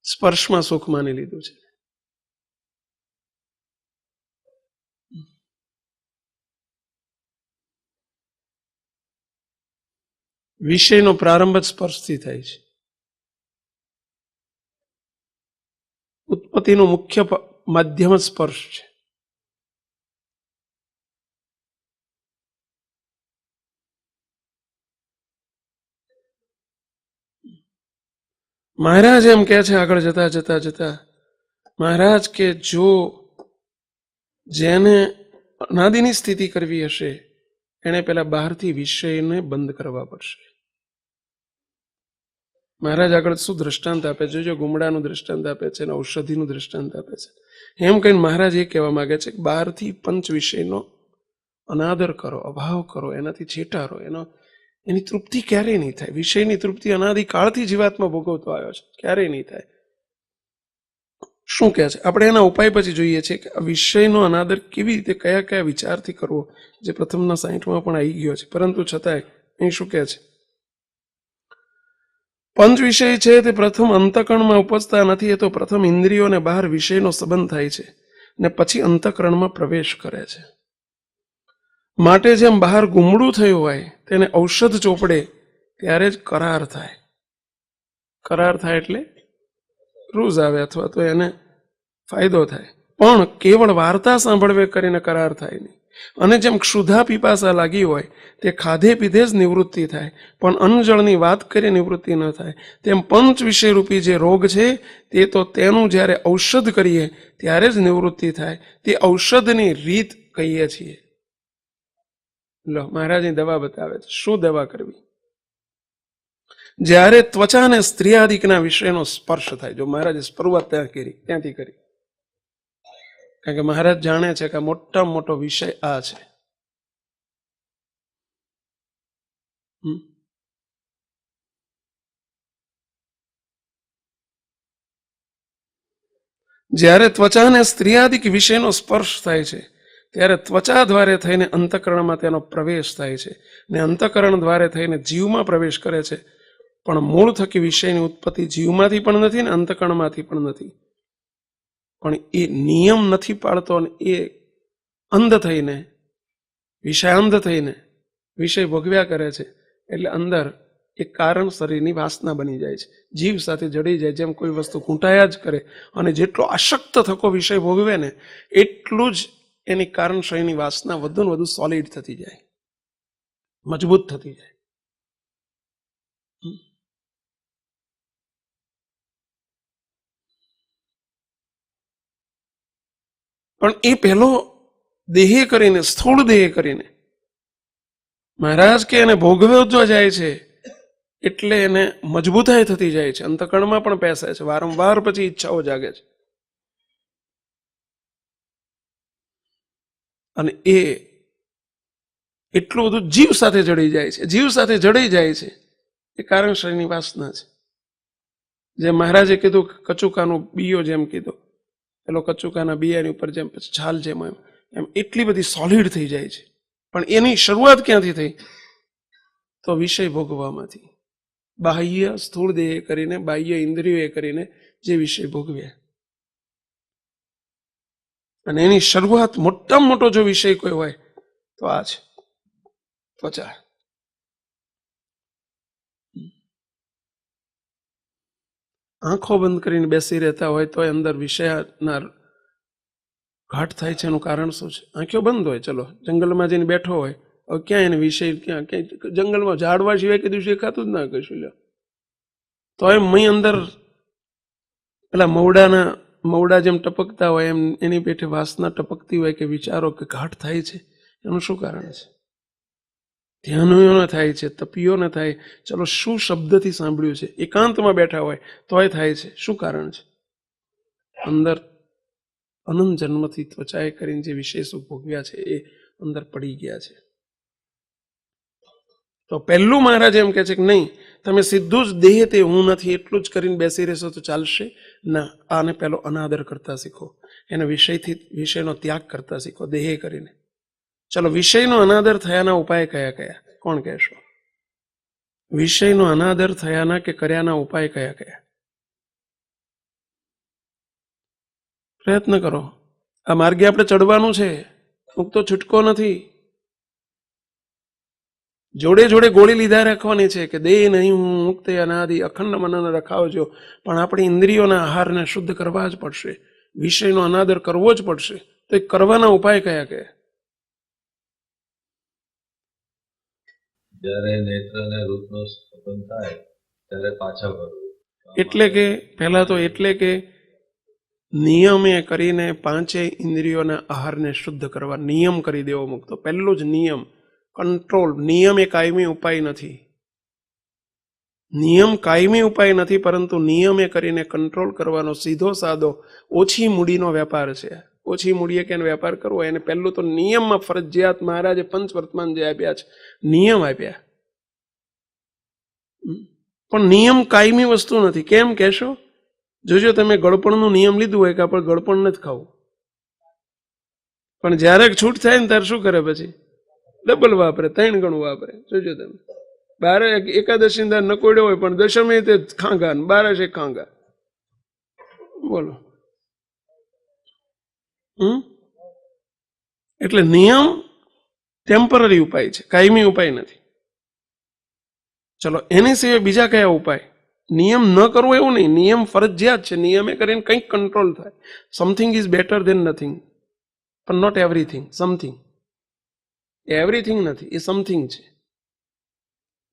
સ્પર્શમાં સુખ માની લીધું છે. વિષયનો પ્રારંભ જ સ્પર્શથી થાય છે. ઉત્પત્તિનું મુખ્ય માધ્યમ જ સ્પર્શ છે. મહારાજ એમ કહે છે આગળ જતા જતા જતા, મહારાજ કે જો જેને અનાદિની સ્થિતિ કરવી હશે એને પેલા બહારથી વિષયને બંધ કરવા પડશે. મહારાજ આગળ શું દ્રષ્ટાંત આપે છે? જો ગુમડાનું દ્રષ્ટાંત આપે છે અને ઔષધિનું દ્રષ્ટાંત આપે છે. એમ કહીને મહારાજ એ કહેવા માંગે છે કે બહારથી પંચ વિષયનો અનાદર કરો, અભાવ કરો, એનાથી છેટારો, એની તૃપ્તિ ક્યારેય નહીં થાય. વિષયની તૃપ્તિ અનાદિકાળથી જીવાત્મા ભોગવતો આવ્યો છે, ક્યારેય નહીં થાય. શું કહે છે? આપણે એના ઉપાય પછી જોઈએ છીએ કે આ વિષયનો અનાદર કેવી રીતે, કયા કયા વિચારથી કરવો, જે પ્રથમના 60માં પણ આવી ગયો છે. પરંતુ છતાંય અહીં શું કહે છે? પંચ વિષય છે તે પ્રથમ અંતઃકરણમાં ઉપજતા નથી. એ તો પ્રથમ ઇન્દ્રિયોને બહાર વિષયનો સંબંધ થાય છે ને પછી અંતઃકરણમાં પ્રવેશ કરે છે. માટે જેમ બહાર ગુમડું થયું હોય તેને ઔષધ ચોપડે ત્યારે જ કરાર થાય. કરાર થાય એટલે રૂઝ આવે અથવા તો એને ફાયદો થાય. પણ કેવળ વાર્તા સાંભળવે કરીને કરાર થાય નહીં. અને જેમ ક્ષુધા પીપાસા લાગી હોય તે ખાધે પીધે જ નિવૃત્તિ થાય, પણ અન્નજળની વાત કરી નિવૃત્તિ ન થાય. તેમ પંચ વિષયરૂપી જે રોગ છે તે તો તેનું જ્યારે ઔષધ કરીએ ત્યારે જ નિવૃત્તિ થાય. તે ઔષધની રીત કહીએ છીએ. લો, મહારાજની દવા બતાવે છે. શું દવા કરવી? જ્યારે ત્વચા અને સ્ત્રીયાદિકના વિષયનો સ્પર્શ થાય. જો મહારાજે શરૂઆત ત્યાંથી કરી, કારણ કે મહારાજ જાણે છે કે મોટામાં મોટો વિષય આ છે. જ્યારે ત્વચા અને સ્ત્રીયાદિક વિષયનો સ્પર્શ થાય છે ત્યારે ત્વચા દ્વારે થઈને અંતઃકરણમાં તેનો પ્રવેશ થાય છે ને અંતઃકરણ દ્વારે થઈને જીવમાં પ્રવેશ કરે છે. પણ મૂળ થકી વિષયની ઉત્પત્તિ જીવમાંથી પણ નથી ને અંતઃકરણમાંથી પણ નથી. પણ એ નિયમ નથી પાળતો અને એ અંધ થઈને, વિષયાંધ થઈને વિષય ભોગવ્યા કરે છે. એટલે અંદર એક કારણ શરીરની વાસના બની જાય છે, જીવ સાથે જડી જાય. જેમ કોઈ વસ્તુ કૂંટાયા જ કરે અને જેટલો આસક્ત થકો વિષય ભોગવે ને એટલું જ એની કારણ શરીરની વાસના વધુ ને વધુ સોલિડ થતી જાય, મજબૂત થતી જાય. પણ એ પહેલો દેહે કરીને, સ્થૂળ દેહે કરીને મહારાજ કે એને ભોગવતો જાય છે એટલે એને મજબૂતાઈ થતી જાય છે. અંતઃકરણમાં પણ પેસાય છે, વારંવાર પછી ઈચ્છાઓ જાગે છે. અને એ એટલું બધું જીવ સાથે જડી જાય છે. જીવ સાથે જડી જાય છે એ કારણ શરીરની વાસના છે. જેમ મહારાજે કીધું કચુકાનો બીયો, જેમ કીધું પેલો કચુકાના બિયાની ઉપર જેમ પછી છાલ જેમ એમ એટલી બધી સોલિડ થઈ જાય છે. પણ એની શરૂઆત ક્યાંથી થઈ? તો વિષય ભોગવવામાંથી. બાહ્ય સ્થૂળ દેહ કરીને, બાહ્ય ઇન્દ્રિયો કરીને જે વિષય ભોગવ્યા, અને એની શરૂઆત મોટામાં મોટો જો વિષય કોઈ હોય તો આ છે ત્વચા. આંખો બંધ કરીને બેસી રહેતા હોય તો અંદર વિષયના ઘાટ થાય છે. એનું કારણ શું છે? આંખો બંધ હોય, ચલો જંગલમાં જઈને બેઠો હોય, હવે ક્યાં એને વિષય, ક્યાંય જંગલમાં ઝાડવા સિવાય કીધું દેખાતું જ ના કશું લ્યો. તો એમ મય અંદર પેલા મવડા જેમ ટપકતા હોય એમ એની પેટે વાસના ટપકતી હોય કે વિચારો કે ઘાટ થાય છે. એનું શું કારણ છે? ધ્યાનીઓને થાય છે, તપીઓને થાય. ચલો શું શબ્દથી સાંભળ્યું છે? એકાંતમાં બેઠા હોય તોય થાય છે. શું કારણ છે? અંદર અનંત જન્મથી ત્વચાએ કરીને જે વિષય સુખ ભોગવ્યા છે એ અંદર પડી ગયા છે. તો પહેલું મહારાજ એમ કહે છે કે નહીં, તમે સીધું જ દેહ તે હું નથી એટલું જ કરીને બેસી રહેશો તો ચાલશે ના. આને પહેલો અનાદર કરતા શીખો, એને વિષયનો ત્યાગ કરતા શીખો દેહે કરીને. ચલો, વિષયનો અનાદર થયાના ઉપાય કયા કયા? કોણ કહેશો? વિષયનો અનાદર થયાના કે કર્યાના ઉપાય કયા કયા? પ્રયત્ન કરો. આ માર્ગે આપણે ચડવાનું છે, મુક્તો છૂટકો નથી. જોડે જોડે ગોળી લીધા રાખવાની છે કે દેહ નહીં હું મુક્ત અનાદિ અખંડ મનન રખાવજો, પણ આપણી ઇન્દ્રિયોના આહારને શુદ્ધ કરવા જ પડશે, વિષયનો અનાદર કરવો જ પડશે. તો એ કરવાના ઉપાય કયા કયા? જ્યારે નેત્ર અને રૂપનો સંબંધ થાય ત્યારે પાછા વળવું. એટલે કે પહેલા તો એટલે કે નિયમે કરીને પાંચેય ઇન્દ્રિયોના આહારને શુદ્ધ કરવા, નિયમ કરી દેવો મુક્તો. પહેલું જ નિયમ, કંટ્રોલ. નિયમ એ કાયમી ઉપાય નથી. નિયમ કાયમી ઉપાય નથી, પરંતુ નિયમે કરીને કંટ્રોલ કરવાનો સીધો સાદો ઓછી મૂડીનો વેપાર છે. ઓછી મૂડીએ કે વેપાર કરવો એને પહેલું તો નિયમમાં ફરજિયાત મહારાજે પંચ વર્તમાન જે આપ્યા છે નિયમ આપ્યા. પણ નિયમ કાયમી વસ્તુ નથી. કેમ કહેશો? જોજો તમે ગળપણનું નિયમ લીધું હોય કે આપણે ગળપણ નથી ખાવું, પણ જ્યારે છૂટ થાય ને ત્યારે શું કરે? પછી ડબલ વાપરે, 3 ગણું વાપરે. જોજો તમે બારે એકાદશી નકોડ્યો હોય પણ દશમી તે ખાંગા, બારસે ખાંગા. બોલો. એટલે નિયમ ટેમ્પરરી ઉપાય છે, કાયમી ઉપાય નથી. ચલો, એની સિવાય બીજા કયા ઉપાય? નિયમ ન કરવો એવું નહીં, નિયમ ફરજિયાત છે. નિયમે કરીને કંઈક કંટ્રોલ થાય. Something is better than nothing, પણ નોટ એવરીથિંગ. સમથિંગ, એવરીથિંગ નથી, એ સમથિંગ છે.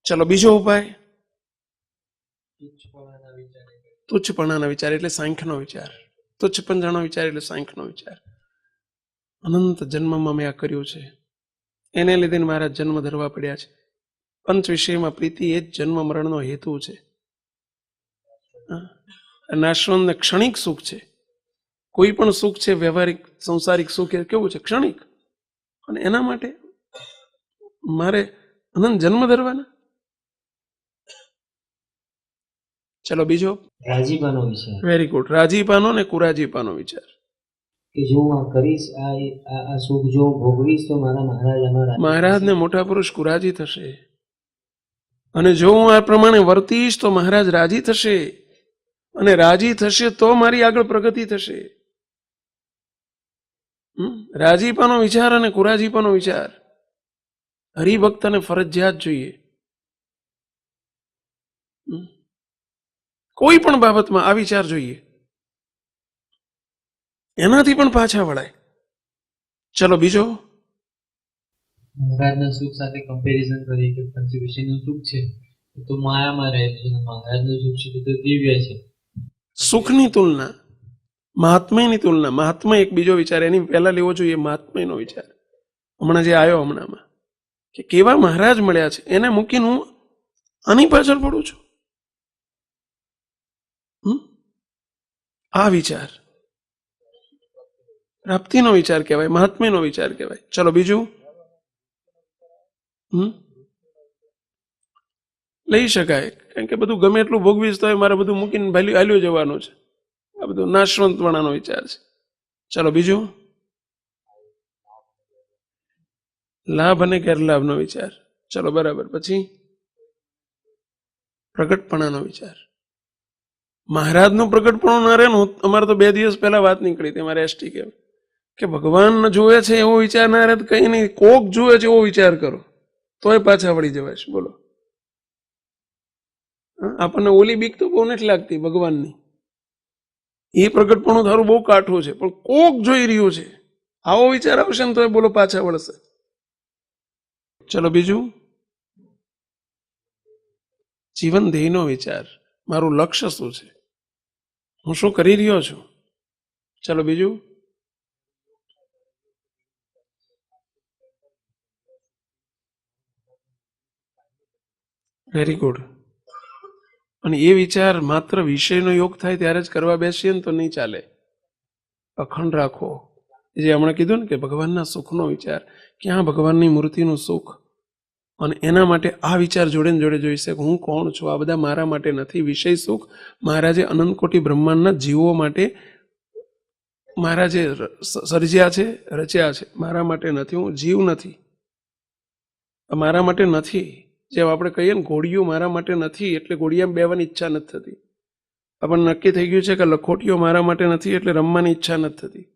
ચલો, બીજો ઉપાય તુચ્છપણાના વિચાર એટલે સાંખ્યનો વિચાર. તુચ્છપણાનો વિચાર એટલે સાંખ્યનો વિચાર. અનંત જન્મમાં મેં આ કર્યું છે, એને લીધે મારા જન્મ ધરવા પડ્યા છે. પંચ વિષયમાં પ્રીતિ એ જ જન્મ મરણનો હેતુ છે. નાશવંત ક્ષણિક સુખ છે. કોઈ પણ સુખ છે વ્યવહારિક સંસારિક સુખ એ કેવું છે? ક્ષણિક. અને એના માટે મારે અનંત જન્મ ધરવાના? ચલો, બીજો રાજીપાનો વિચાર. Very good. રાજીપાનો ને કુરાજીપાનો વિચાર. કે જો હું આ કરીશ, આ સુખ જો હું ભોગવીશ તો મારા મહારાજને મોટા પુરુષ કુરાજી થશે, અને જો હું આ પ્રમાણે વર્તીશ તો મહારાજ રાજી થશે, અને રાજી થશે તો મારી આગળ પ્રગતિ થશે. રાજીપાનો વિચાર અને કુરાજીપાનો વિચાર હરિભક્તને ફરજિયાત જોઈએ. કોઈ પણ બાબતમાં આ વિચાર જોઈએ, એનાથી પણ પાછા વળાય. ચલો, બીજો મહારાજના સુખ સાથે કમ્પેરિઝન કરીએ કે પંચ વિષયનું સુખ છે તો માયામાં રહે છે, મહારાજનું સુખ છે તો દિવ્ય છે. સુખની તુલના, મહાત્મયની તુલના. મહાત્મય એક બીજો વિચાર, એની પહેલા લેવો જોઈએ મહાત્મયનો વિચાર. હમણાં જે આવ્યો હમણાંમાં કે કેવા મહારાજ મળ્યા છે, એને મૂકીને હું આની પાછળ પડું છું. આ વિચાર પ્રાપ્તિનો વિચાર કહેવાય, મહાત્મ્યનો વિચાર કહેવાય. ચલો, બીજું લઈ શકાય, કારણ કે બધું ગમે એટલું ભોગવીશ તો મારે બધું મૂકીને હાલ્યું જવાનું છે. આ બધું નાશવંતપણાનો વિચાર છે. ચલો, બીજું લાભ અને ગેરલાભનો વિચાર. ચલો, બરાબર. પછી પ્રગટપણાનો વિચાર. મહારાજનું પ્રગટપણું ના રહે ને, અમારે તો 2 દિવસ પહેલા વાત નીકળી હતી મારે એસટી કે ભગવાન જુએ છે એવો વિચાર ના રહે, કઈ નહીં, કોક જુએ છે એવો વિચાર કરો તોય પાછા વળી જવાય. બોલો, આપણને ઓલી બીક તો બહુ નથી લાગતી ભગવાનની, એ પ્રગટપણું તારું બહુ કાઠું છે, પણ કોક જોઈ રહ્યું છે આવો વિચાર આવશે ને તો બોલો પાછા વળશે. ચલો, બીજું જીવન ધ્યેયનો વિચાર. મારું લક્ષ્ય શું છે, હું શું કરી રહ્યો છું. ચલો, બીજું વેરી ગુડ. અને એ વિચાર માત્ર વિષયનો યોગ થાય ત્યારે જ કરવા બેસીએ ને તો નહીં ચાલે. અખંડ રાખો. જે હમણાં કીધું ને કે ભગવાનના સુખનો વિચાર, ક્યાં ભગવાનની મૂર્તિનું સુખ, અને એના માટે આ વિચાર જોડે ને જોડે જોઈશે કે હું કોણ છું. આ બધા મારા માટે નથી. વિષય સુખ મહારાજે અનંત કોટી બ્રહ્માંડના જીવો માટે મહારાજે સર્જ્યા છે, રચ્યા છે, મારા માટે નથી. હું જીવ નથી, મારા માટે નથી. જેમ આપણે કહીએ ને ઘોડિયું મારા માટે નથી એટલે ઘોડિયામાં બેવાની ઈચ્છા નથી થતી. આપણને નક્કી થઈ ગયું છે કે લખોટીઓ મારા માટે નથી એટલે રમવાની ઈચ્છા નથી થતી.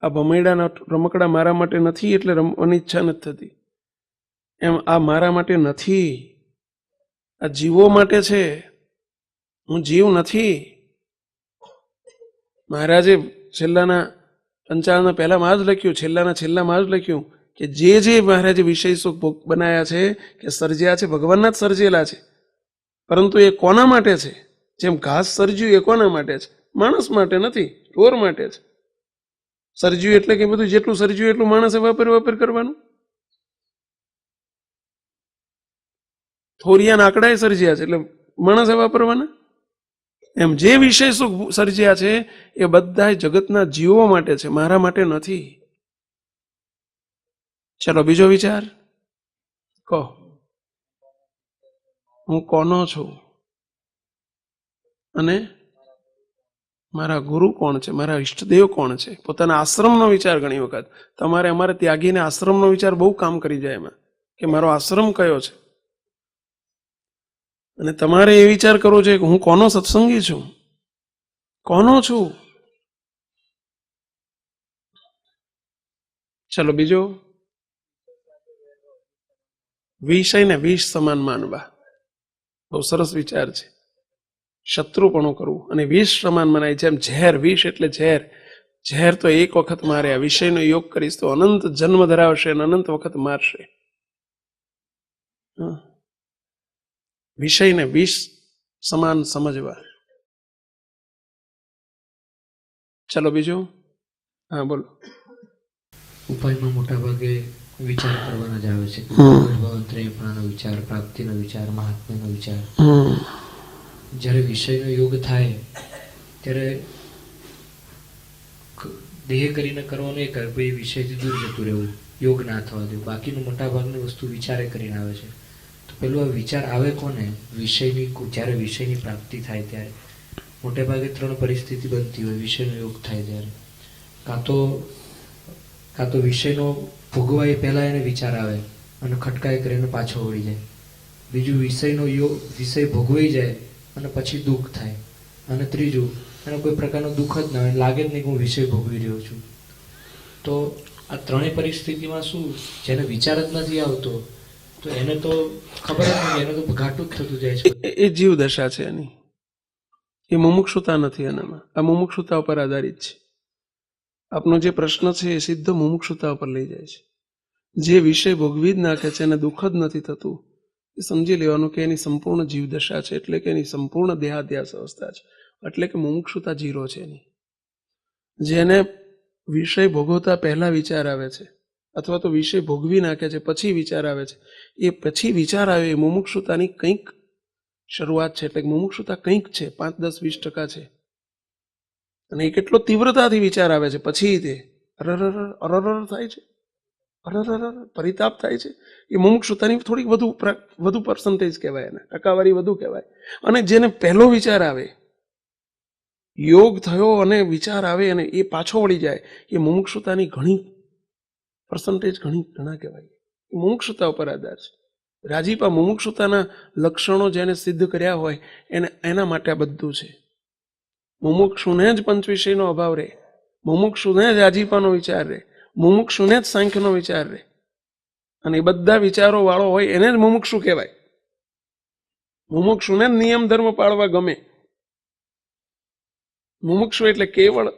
આ ભમૈડાના રમકડા મારા માટે નથી એટલે રમવાની ઈચ્છા નથી થતી. એમ આ મારા માટે નથી, આ જીવો માટે છે, હું જીવ નથી. મહારાજે છેલ્લાના 55 પહેલામાં જ લખ્યું, છેલ્લામાં જ લખ્યું કે જે મહારાજે વિષય સુખ બનાયા છે કે સર્જ્યા છે, ભગવાનના જ સર્જેલા છે, પરંતુ એ કોના માટે છે? જેમ ઘાસ સર્જ્યું એ કોના માટે છે? માણસ માટે નથી, ઢોર માટે છે. સર્જ્યું એટલે કે બધું જેટલું સર્જ્યું એટલું માણસે વાપર કરવાનું. થોરિયાના આંકડા સર્જ્યા છે એટલે માણસે વાપરવાના. એમ જે વિષય સુખ સર્જ્યા છે એ બધા જગતના જીવો માટે છે, મારા માટે નથી. ચલો બીજો વિચાર કહો. હું કોનો છું અને મારા ગુરુ કોણ છે, મારા ઈષ્ટદેવ કોણ છે? પોતાના આશ્રમનો વિચાર. ઘણી વખત અમારે ત્યાગીને આશ્રમનો વિચાર બહુ કામ કરી જાય એમાં, કે મારો આશ્રમ કયો છે. અને તમારે એ વિચાર કરવો છે કે હું કોનો સત્સંગી છું, કોનો છું. ચલો બીજો. વિષયને વિષ સમાન માનવા, બહુ સરસ વિચાર છે. શત્રુપણું કરવું અને વિષ સમાન મનાય. જેમ ઝેર, વિષ એટલે ઝેર. ઝેર તો એક વખત મારે, આ વિષયનો યોગ કરીશ તો અનંત જન્મ ધરાવશે અને અનંત વખત મારશે. વિષયને વિષ સમાન સમજવા. ચલો બીજું. હા બોલો. ઉપાયમાં મોટા ભાગે વિચાર કરવાના જ આવે છે. ભગવંતરેપણાનો વિચાર, પ્રાપ્તિનો વિચાર, મહાત્મ્યનો વિચાર. જ્યારે વિષયનો યોગ થાય ત્યારે દેહ કરીને કરવાનું એ કર, ભાઈ વિષયથી દૂર જતું રહેવું, યોગ ના થવા દેવું. બાકીનું મોટા ભાગની વસ્તુ વિચારે કરીને આવે છે. તો પેલું આ વિચાર આવે કોને? વિષયની. જ્યારે વિષયની પ્રાપ્તિ થાય ત્યારે મોટે ભાગે 3 પરિસ્થિતિ બનતી હોય વિષયનો યોગ થાય ત્યારે. કાં તો વિષયનો ભોગવા એ પહેલા એને વિચાર આવે અને ખટકાય કરીને પાછો વળી જાય. બીજું, વિષયનો યોગ, વિષય ભોગવાઈ જાય અને પછી દુઃખ થાય. અને ત્રીજું, એનો કોઈ પ્રકારનું દુઃખ જ ના હોય, લાગે જ નહીં કે હું વિષય ભોગવી રહ્યો છું. તો આ 3 પરિસ્થિતિમાં શું, જેને વિચાર જ નથી આવતો તો એને તો ખબર જ નથી, એને તો ઘાટું જ થતું જાય છે. એ જીવ દશા છે એની. એ મુમુક્ષુતા નથી એનામાં. આ મુમુક્ષુતા ઉપર આધારિત છે. આપનો જે પ્રશ્ન છે એ સીધો મુમુક્ષુતા ઉપર લઈ જાય છે. જે વિષય ભોગવી જ નાખે છે એને દુઃખ જ નથી થતું, એ સમજી લેવાનું કે એની સંપૂર્ણ જીવદશા છે, એટલે કે એની સંપૂર્ણ દેહાધ્યાસ અવસ્થા છે, એટલે કે મુમુક્ષુતા 0 છે એની. જેને વિષય ભોગવતા પહેલા વિચાર આવે છે અથવા તો વિષય ભોગવી નાખે છે પછી વિચાર આવે છે, એ પછી વિચાર આવે એ મુમુક્ષુતાની કંઈક શરૂઆત છે. એટલે મુમુક્ષુતા કંઈક છે, 5-10-20% છે. અને એ કેટલો તીવ્રતાથી વિચાર આવે છે પછી તે અરર થાય છે, પરિતાપ થાય છે. એ મુમુક્ષુતાની થોડીક વધુ પર્સન્ટેજ કહેવાય, એને ટકાવારી વધુ કહેવાય. અને જેને પહેલો વિચાર આવે, યોગ થયો અને વિચાર આવે અને એ પાછો વળી જાય, એ મુમુક્ષુતાની ઘણી પર્સન્ટેજ ઘણા કહેવાય. એ મુમુક્ષુતા ઉપર આધાર છે. રાજીપા મુમુક્ષુતાના લક્ષણો જેને સિદ્ધ કર્યા હોય એના માટે આ બધું છે. મુમુક્ષુને જ પંચવિષયનો અભાવ રહે, મુમુક્ષુને જ રાજીપાનો વિચાર રહે, મુમુક્ષુને જ સાંખ્યનો વિચાર રહે. અને એ બધા વિચારો વાળો હોય એને જ મુમુક્ષુ કહેવાય. મુમુક્ષુને જ નિયમ ધર્મ પાળવા ગમે. મુમુક્ષુ એટલે કેવળ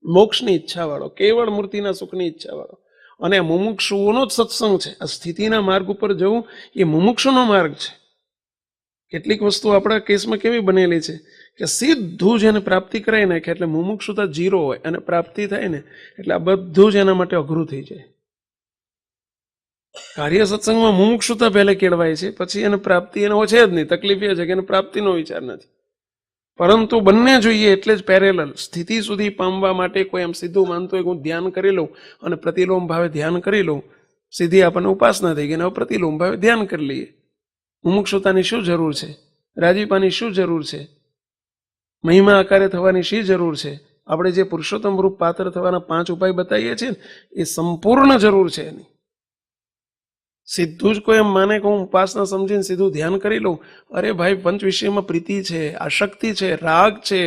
મોક્ષની ઈચ્છા વાળો, કેવળ મૂર્તિના સુખની ઈચ્છા વાળો. અને આ મુમુક્ષુઓનો જ સત્સંગ છે. આ સ્થિતિના માર્ગ ઉપર જવું એ મુમુક્ષુનો માર્ગ છે. કેટલીક વસ્તુ આપણા કેસમાં કેવી બનેલી છે કે સીધું જ એને પ્રાપ્તિ કરાવી નાખે એટલે મુમુક્ષુતા 0 હોય અને પ્રાપ્તિ થાય ને એટલે આ બધું જ એના માટે અઘરું થઈ જાય. કાર્ય સત્સંગમાં મુમુક્ષુતા પહેલે કેળવાય છે, પછી એને પ્રાપ્તિ એને છે જ નહીં. તકલીફ એ છે કે એને પ્રાપ્તિનો વિચાર નથી. પરંતુ બંને જોઈએ એટલે જ પેરેલલ. સ્થિતિ સુધી પામવા માટે કોઈ એમ સીધું માનતો હોય કે હું ધ્યાન કરી લઉં અને પ્રતિલોમ ભાવે ધ્યાન કરી લઉં, સીધી આપણને ઉપાસના થઈ ગઈ અને હવે પ્રતિલોમ ભાવે ધ્યાન કરી લઈએ. મુમુક્ષુતાની શું જરૂર છે? રાજીપાની શું જરૂર છે? મહિમા આકારે થવાની શી જરૂર છે? આપણે જે પુરુષોત્તમ રૂપ પાત્ર થવાના 5 ઉપાય બતાવીએ છીએ ને એ સંપૂર્ણ જરૂર છે એની. સીધું જ કોઈ એમ માને કે હું ઉપાસના સમજીને સીધું ધ્યાન કરી લઉં, અરે ભાઈ, પંચ વિષયમાં પ્રીતિ છે, આસક્તિ છે, રાગ છે,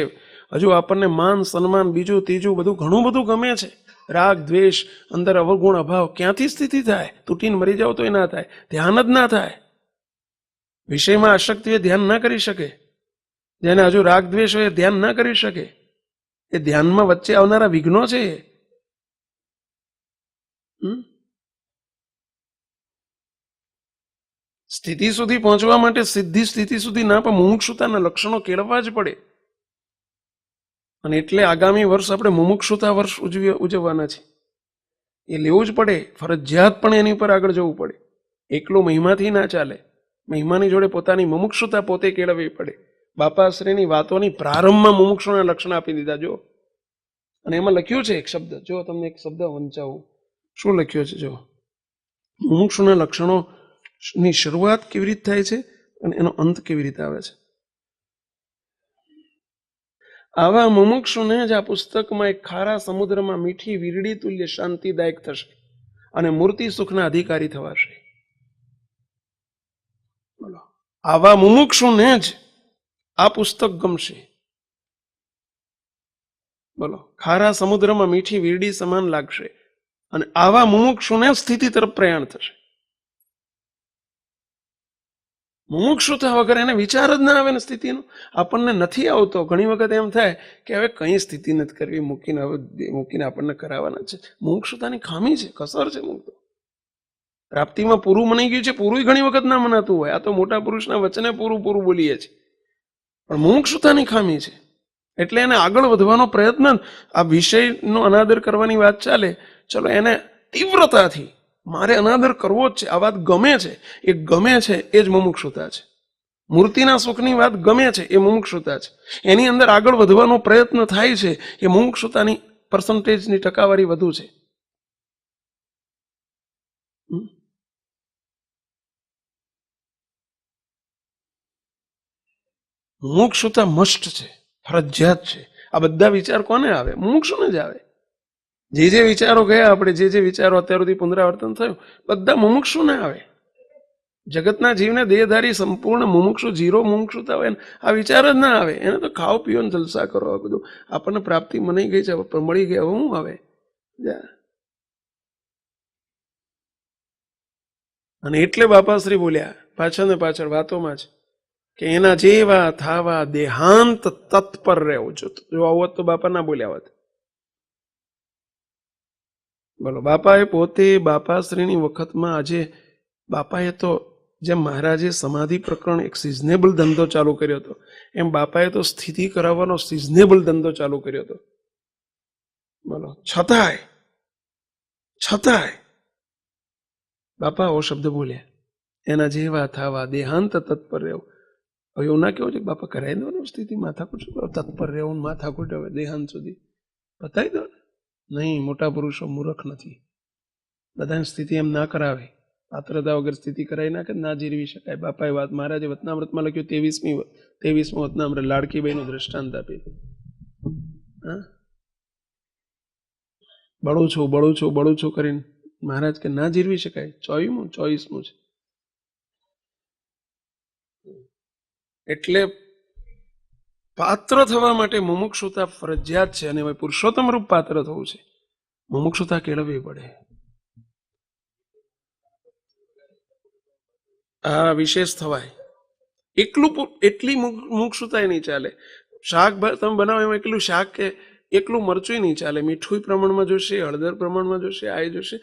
હજુ આપણને માન સન્માન બીજું ત્રીજું બધું ઘણું બધું ગમે છે. રાગ દ્વેષ, અંદર અવગુણ અભાવ, ક્યાંથી સ્થિતિ થાય? તૂટીને મરી જાવ તો એ ના થાય, ધ્યાન જ ના થાય. વિષયમાં આસક્તિ હોય ધ્યાન ના કરી શકે. જેને હજુ રાગ દ્વેષ હોય ધ્યાન ના કરી શકે. એ ધ્યાનમાં વચ્ચે આવનારા વિઘ્નો છે. સ્થિતિ સુધી પહોંચવા માટે સિદ્ધિ સ્થિતિ સુધી ના પણ મુમુક્ષુતાના લક્ષણો કેળવવા જ પડે. અને એટલે આગામી વર્ષ આપણે મુમુક્ષુતા વર્ષ ઉજવવાના છે. એ લેવું જ પડે, ફરજિયાત પણ એની પર આગળ જવું પડે. એકલો મહિમાથી ના ચાલે. મહિમાની જોડે પોતાની મુમુક્ષુતા પોતે કેળવવી પડે. બાપાશ્રીની વાતોની પ્રારંભમાં મુમુક્ષુના લક્ષણ આપી દીધા. જો, અને એમાં લખ્યું છે એક શબ્દ, જો તમને એક શબ્દ વંચાવું. શું લખ્યો છે? જો, મુમુક્ષુના લક્ષણો ની શરૂઆત કેવી રીતે થાય છે અને એનો અંત કેવી રીતે આવે છે. આવા મુમુક્ષુને જ આ પુસ્તકમાં એક ખારા સમુદ્રમાં મીઠી વીરડી તુલ્ય શાંતિદાયક થશે અને મૂર્તિ સુખના અધિકારી થવાશે. બોલો, આવા મુમુક્ષુને જ આ પુસ્તક ગમશે. બોલો, ખારા સમુદ્રમાં મીઠી વીરડી સમાન લાગશે અને આવા મુમુક્ષુને સ્થિતિ તરફ પ્રયાણ થશે. મુમુક્ષુતા વગર એને વિચાર જ ના આવે ને સ્થિતિનો. આપણને નથી આવતો. ઘણી વખત એમ થાય કે હવે કઈ સ્થિતિ નથી કરવી, મૂકીને આપણને કરાવવાના છે. મુમુક્ષુતાની ખામી છે, કસર છે. મુક્ત પ્રાપ્તિમાં પૂરું મનાઈ ગયું છે, પૂરું ઘણી વખત ના મનાતું હોય. આ તો મોટા પુરુષના વચને પૂરું બોલીએ છીએ, પણ મુમુક્ષુતાની ખામી છે. એટલે એને આગળ વધવાનો પ્રયત્ન, આ વિષયનો અનાદર કરવાની વાત ચાલે, ચલો એને તીવ્રતાથી મારે અનાદર કરવો જ છે. આ વાત ગમે છે, એ ગમે છે, એ જ મુમુક્ષુતા છે. મૂર્તિના સુખની વાત ગમે છે, એ મુમુક્ષુતા છે. એની અંદર આગળ વધવાનો પ્રયત્ન થાય છે, એ મુમુક્ષુતાની પર્સન્ટેજની ટકાવારી વધુ છે. મુમુક્ષુતા મસ્ટ છે, ફરજિયાત છે. આ બધા વિચાર કોને આવે? મુમુક્ષુને જ આવે. જે વિચારો ગયા આપણે, જે વિચારો અત્યાર સુધી પુનરાવર્તન થયું, બધા મુમુક્ષુને આવે. જગતના જીવને દેહધારી સંપૂર્ણ મુમુક્ષુ, જીરો મુમુક્ષુતા હોય આ વિચાર જ ના આવે. એને તો ખાઓ પીઓ ને જલસા કરો. આ બધું આપણને પ્રાપ્તિ મનાઈ ગઈ છે, મળી ગયા, હું આવે. અને એટલે બાપાશ્રી બોલ્યા પાછળ ને પાછળ વાતોમાં જ કે એના જેવા થાવા દેહાંત તત્પર રહેવું. જો આવું તો બાપા ના બોલ્યા હોત. બોલો, બાપાએ પોતે બાપાશ્રીની વખતમાં આજે બાપાએ તો જેમ મહારાજે સમાધિ પ્રકરણ એક સિઝનેબલ ધંધો ચાલુ કર્યો હતો, એમ બાપાએ તો સ્થિતિ કરાવવાનો સિઝનેબલ ધંધો ચાલુ કર્યો હતો. બોલો, છતાંય બાપા ઓ શબ્દ બોલ્યા, એના જેવા થાવા દેહાંત તત્પર રહેવું. હવે એવું ના કેવું છે બાપા કરાવી દો સ્થિતિ, માથાકૂટ તત્પર રહેવું, માથાકૂટ હવે દેહાંત સુધી બતાવી દો. નહીં, મોટા પુરુષો મૂર્ખ નથી. બધાની સ્થિતિ એમ ના કરાવે. પાત્રતા વગર સ્થિતિ કરાવી નાખે, ના જીરવી શકાય. બાપાએ વાત મહારાજે વતનામૃતમાં લખ્યું, 23મી વતનામૃત લાડકીબાઈનું દ્રષ્ટાંત આપી. બળું છું કરીને મહારાજ કે ના જીરવી શકાય. 24મું છે. એટલે પાત્ર થવા માટે મુમુક્ષુતા ફરજિયાત છે. અને હવે પુરુષોત્તમ રૂપ પાત્ર થવું છે, મુમુક્ષુતા કેળવવી પડે. આ વિશેષ થવાય એટલી મુમુક્ષુતા નહીં ચાલે. શાક તમે બનાવો એમાં એકલું શાક કે એકલું મરચું નહીં ચાલે. મીઠું પ્રમાણમાં જોશે, હળદર પ્રમાણમાં જોશે, આ જોશે,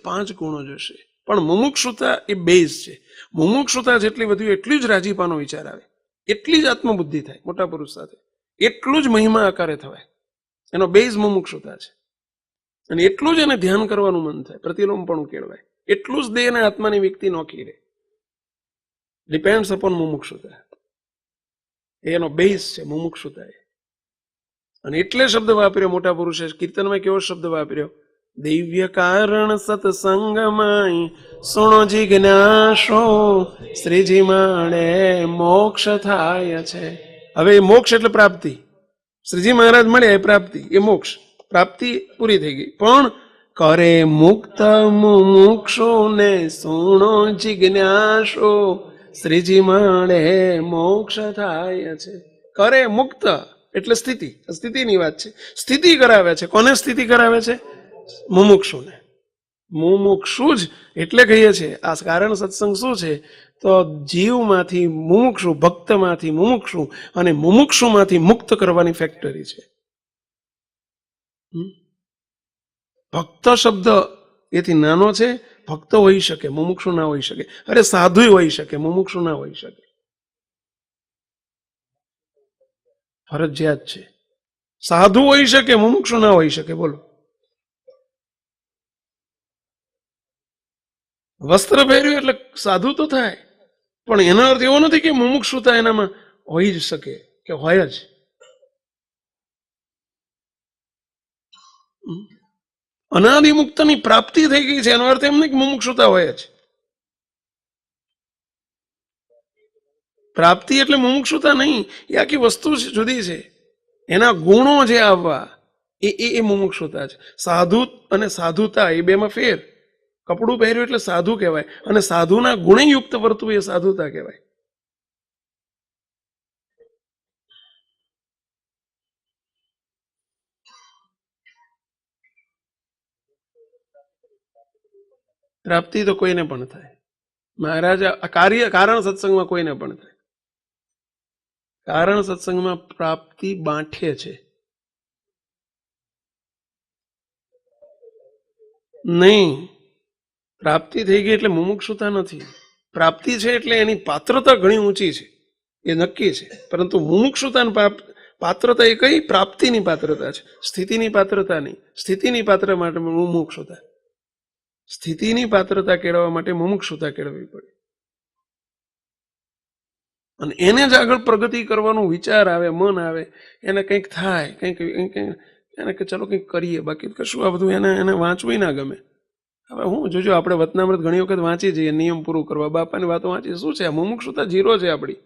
5 ગુણો જોશે. પણ મુમુક્ષુતા એ બેઝ છે. મુમુક્ષુતા જેટલી વધુ એટલી જ રાજીપાનો વિચાર આવે, એટલી જ આત્મબુદ્ધિ થાય મોટા પુરુષ સાથે, એટલું જ મહિમા આકારે થવાય. એનો બેઝ મુમુક્ષુતા છે. અને એટલું જ એને ધ્યાન કરવાનું મન થાય, પ્રતિલોમપણું કેળવાય. એટલું જ દેહ અને આત્માની વ્યક્તિ નોખી રહે. ડિપેન્ડ્સ અપોન મુમુક્ષુતા. એનો બેઝ છે મુમુક્ષુતા. અને એટલે શબ્દ વાપર્યો મોટા પુરુષે. કીર્તનમાં કેવો શબ્દ વાપર્યો? દિવ્ય કારણ સત્સંગમાય સુણો જિજ્ઞાસો, શ્રીજી માળે મોક્ષ થાય છે. હવે એ મોક્ષ એટલે પ્રાપ્તિ. શ્રીજી મહારાજ મળ્યા એ પ્રાપ્તિ, એ મોક્ષ. પ્રાપ્તિ પૂરી થઈ ગઈ. પણ કરે મુક્ત મુમુક્ષુ ને સુણો જિજ્ઞાસો, શ્રીજી માળે મોક્ષ થાય છે. કરે મુક્ત એટલે સ્થિતિની વાત છે. સ્થિતિ કરાવે છે. કોને સ્થિતિ કરાવે છે? મુમુક્ષુને. મુમુક્ષુ જ એટલે કહીએ છીએ. આ કારણ સત્સંગ શું છે? તો જીવમાંથી મુમુક્ષુ, ભક્તમાંથી મુમુક્ષુ અને મુમુક્ષુમાંથી મુક્ત કરવાની ફેક્ટરી છે. ભક્ત શબ્દ એથી નાનો છે. ભક્ત હોઈ શકે, મુમુક્ષુ ના હોઈ શકે. અરે સાધુ હોઈ શકે, મુમુક્ષુ ના હોઈ શકે. ફરજિયાત છે. સાધુ હોઈ શકે, મુમુક્ષુ ના હોઈ શકે. બોલો, વસ્ત્ર પહેર્યું એટલે સાધુ તો થાય, પણ એનો અર્થ એવો નથી કે મુમુક્ષુતા એનામાં હોઈ જ શકે કે હોય જ. અનાદિ મુક્તની પ્રાપ્તિ થઈ ગઈ છે એનો અર્થ એમ નહીં કે મુમુક્ષુતા હોય જ. પ્રાપ્તિ એટલે મુમુક્ષુતા નહીં, એ આખી વસ્તુ જુદી છે. એના ગુણો જે આવવા એ મુમુક્ષુતા છે. સાધુ અને સાધુતા એ બેમાં ફેર. કપડું પહેર્યું એટલે સાધુ કહેવાય, અને સાધુના ગુણયુક્ત વર્તવું એ સાધુતા કહેવાય. પ્રાપ્તિ તો કોઈને પણ થાય મહારાજ. કારણ સત્સંગમાં કોઈને પણ થાય. કારણ સત્સંગમાં પ્રાપ્તિ બાંઠે છે નહીં. પ્રાપ્તિ થઈ ગઈ એટલે મુમુક્ષુતા નથી. પ્રાપ્તિ છે એટલે એની પાત્રતા ઘણી ઊંચી છે, એ નક્કી છે. પરંતુ મુમુક્ષુતાની પાત્રતા એ કઈ? પ્રાપ્તિની પાત્રતા છે, સ્થિતિની પાત્રતા નહીં. સ્થિતિની પાત્ર માટે મુમુક્ષુતા, સ્થિતિની પાત્રતા કેળવવા માટે મુમુક્ષુતા કેળવવી પડે. અને એને જ આગળ પ્રગતિ કરવાનો વિચાર આવે, મન આવે, એને કંઈક થાય, કંઈક એને કે ચલો કંઈક કરીએ. બાકી કશું આ બધું એને વાંચવું ના ગમે. હવે હું જોજો, આપણે વતનામૃત ઘણી વખત વાંચી જઈએ નિયમ પૂરું કરવા, બાપાની વાતો વાંચીએ. શું છે? આ મુમુક્ષુતા જીરો છે આપણી.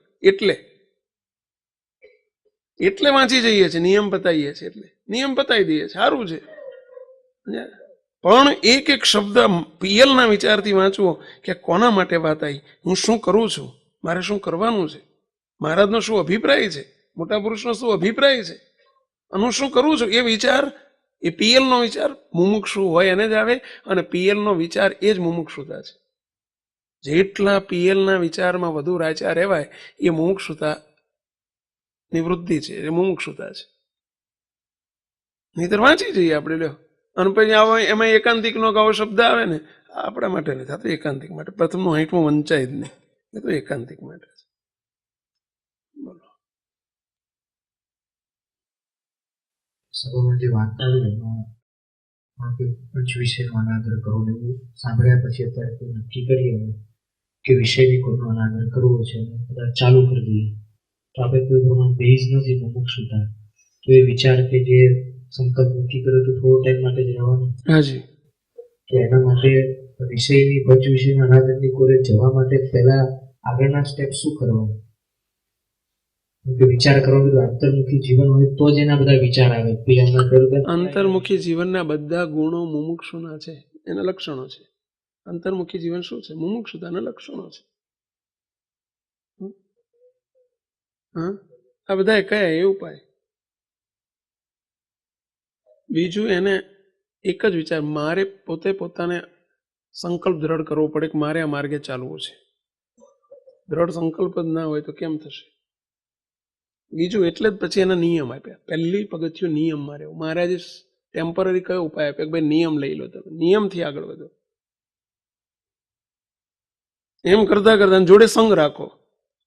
એટલે વાંચી જઈએ છીએ, નિયમ પતાવીએ છીએ. એટલે નિયમ પતાવી દઈએ છીએ, સારું છે. પણ એક એક શબ્દ પિયલના વિચારથી વાંચવો કે કોના માટે વાત આવી, હું શું કરું છું, મારે શું કરવાનું છે, મહારાજનો શું અભિપ્રાય છે, મોટા પુરુષનો શું અભિપ્રાય છે, અને હું શું કરું છું. એ વિચાર, એ પિયલનો વિચાર મુમુક્ષુ હોય એને જ આવે. અને પિયલનો વિચાર એ જ મુમુક્ષુતા છે. જેટલા પિયલના વિચારમાં વધુ રાચા રહેવાય એ મુમુક્ષુતા નિવૃત્તિ છે, એ મુમુક્ષુતા છે. નહીતર વાંચી જઈએ આપણે, લ્યો. અને પછી એમાં એકાંતિકનો આવો શબ્દ આવે ને, આપણા માટે નથી થતું. એકાંતિક માટે પ્રથમનું 60મું વંચાય જ નહીં, એ તો એકાંતિક માટે છે. બોલો. સભામાં જે વાત આવી એમાં પંચ વિષયનો અનાદર કરવો, એવું સાંભળ્યા પછી અત્યારે કોઈ નક્કી કરીએ કે વિષયની કોઈનો અનાદર કરવો છે અને કદાચ ચાલુ કરી દઈએ, તો આપણે કોઈ પ્રમાણે બેઝ નથી મુમુક્ષુતા, તો એ વિચાર કે જે સંકલ્પ નક્કી કર્યો તો થોડો ટાઈમ માટે જ રહેવાનો. હાજી. તો એના માટે વિષયની પંચ વિષયના અનાદરની કોરે જવા માટે પહેલા આગળના સ્ટેપ શું કરવાનું? વિચાર કરવાનો અંતર્મુખી જીવન હોય તો જ એના બધા વિચાર આવે. અંતર્મુખી જીવનના બધા ગુણો મુમુક્ષુના છે, એના લક્ષણો છે. અંતર્મુખી જીવન શું છે? મુમુક્ષુતાના લક્ષણો છે. હા, આ બધા કયા એ ઉપાય. બીજું એને એક જ વિચાર, મારે પોતાને સંકલ્પ દ્રઢ કરવો પડે કે મારે આ માર્ગે ચાલવું છે. દ્રઢ સંકલ્પ જ ના હોય તો કેમ થશે? બીજું એટલે જ પછી એના નિયમ આપ્યા. પહેલી પગથિયું નિયમમાં રહેવું. મહારાજે ટેમ્પરરી કયો ઉપાય આપ્યો કે ભાઈ નિયમ લઈ લો, તમે નિયમથી આગળ વધો. એમ કરતા કરતા જોડે સંગ રાખો,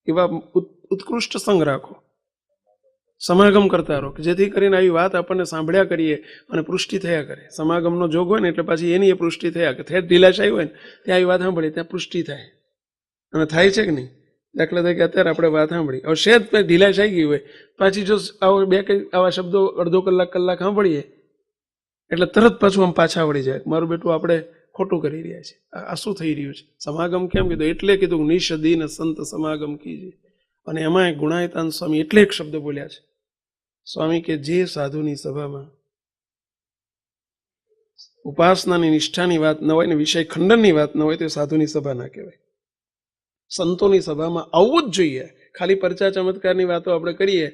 એવા ઉત્કૃષ્ટ સંગ રાખો, સમાગમ કરતા રહો, કે જેથી કરીને આવી વાત આપણને સાંભળ્યા કરીએ અને પુષ્ટિ થયા કરે. સમાગમનો જોગ હોય ને એટલે પાછી એની એ પુષ્ટિ થયા કે થેટ ઢીલાશાઈ હોય ને ત્યાં આવી વાત સાંભળીએ ત્યાં પુષ્ટિ થાય. અને થાય છે કે નહીં? દાખલા તરીકે અત્યારે આપણે વાત સાંભળી, હવે શેદ ઢીલાશાઈ ગઈ હોય, પાછી જો આવો બે કઈ આવા શબ્દો અડધો કલાક સાંભળીએ એટલે તરત પાછું આમ પાછા વળી જાય, મારું બેટું આપણે ખોટું કરી રહ્યા છે, આ શું થઈ રહ્યું છે. સમાગમ કેમ કીધું? એટલે કીધું નિષદીન સંત સમાગમ કીજે. અને એમાં ગુણાયતાન સ્વામી એટલે એક શબ્દ બોલ્યા છે સ્વામી કે જે સાધુની સભામાં ઉપાસનાની નિષ્ઠાની વાત ન હોય ને વિષય ખંડનની વાત ન હોય તો સાધુની સભા ના કહેવાય. સંતોની સભામાં આવવું જ જોઈએ. ખાલી પરચા ચમત્કારની વાતો આપણે કરીએ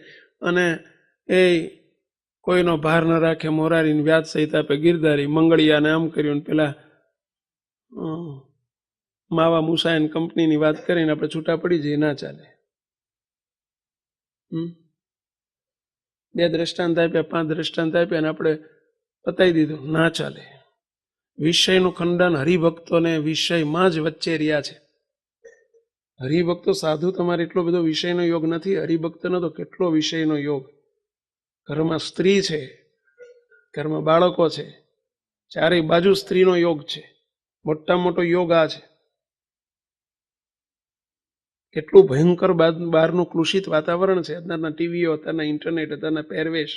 અને એ કોઈનો ભાર ન રાખે મોરારીને વ્યાજ સહિત આપે ગિરધારી, મંગળિયાને આમ કર્યું ને પેલા માવા મુસાયન કંપનીની વાત કરીને આપણે છૂટા પડી જઈએ, ના ચાલે. 2 દ્રષ્ટાંત આપ્યા, 5 દ્રષ્ટાંત આપ્યા અને આપણે પતાવી દીધું, ના ચાલે. વિષયનું ખંડન હરિભક્તોને વિષયમાં જ વચ્ચે રહ્યા છે. હરિભક્તો સાધુ તમારે એટલો બધો વિષયનો યોગ નથી, હરિભક્તનો તો કેટલો વિષયનો યોગ. ઘરમાં સ્ત્રી છે, ઘરમાં બાળકો છે, ચારેય બાજુ સ્ત્રીનો યોગ છે. મોટા મોટો યોગ આ છે. કેટલું ભયંકર બહારનું કલુષિત વાતાવરણ છે. અત્યારના ટીવીઓ, અત્યારના ઇન્ટરનેટ, અત્યારના પહેરવેશ,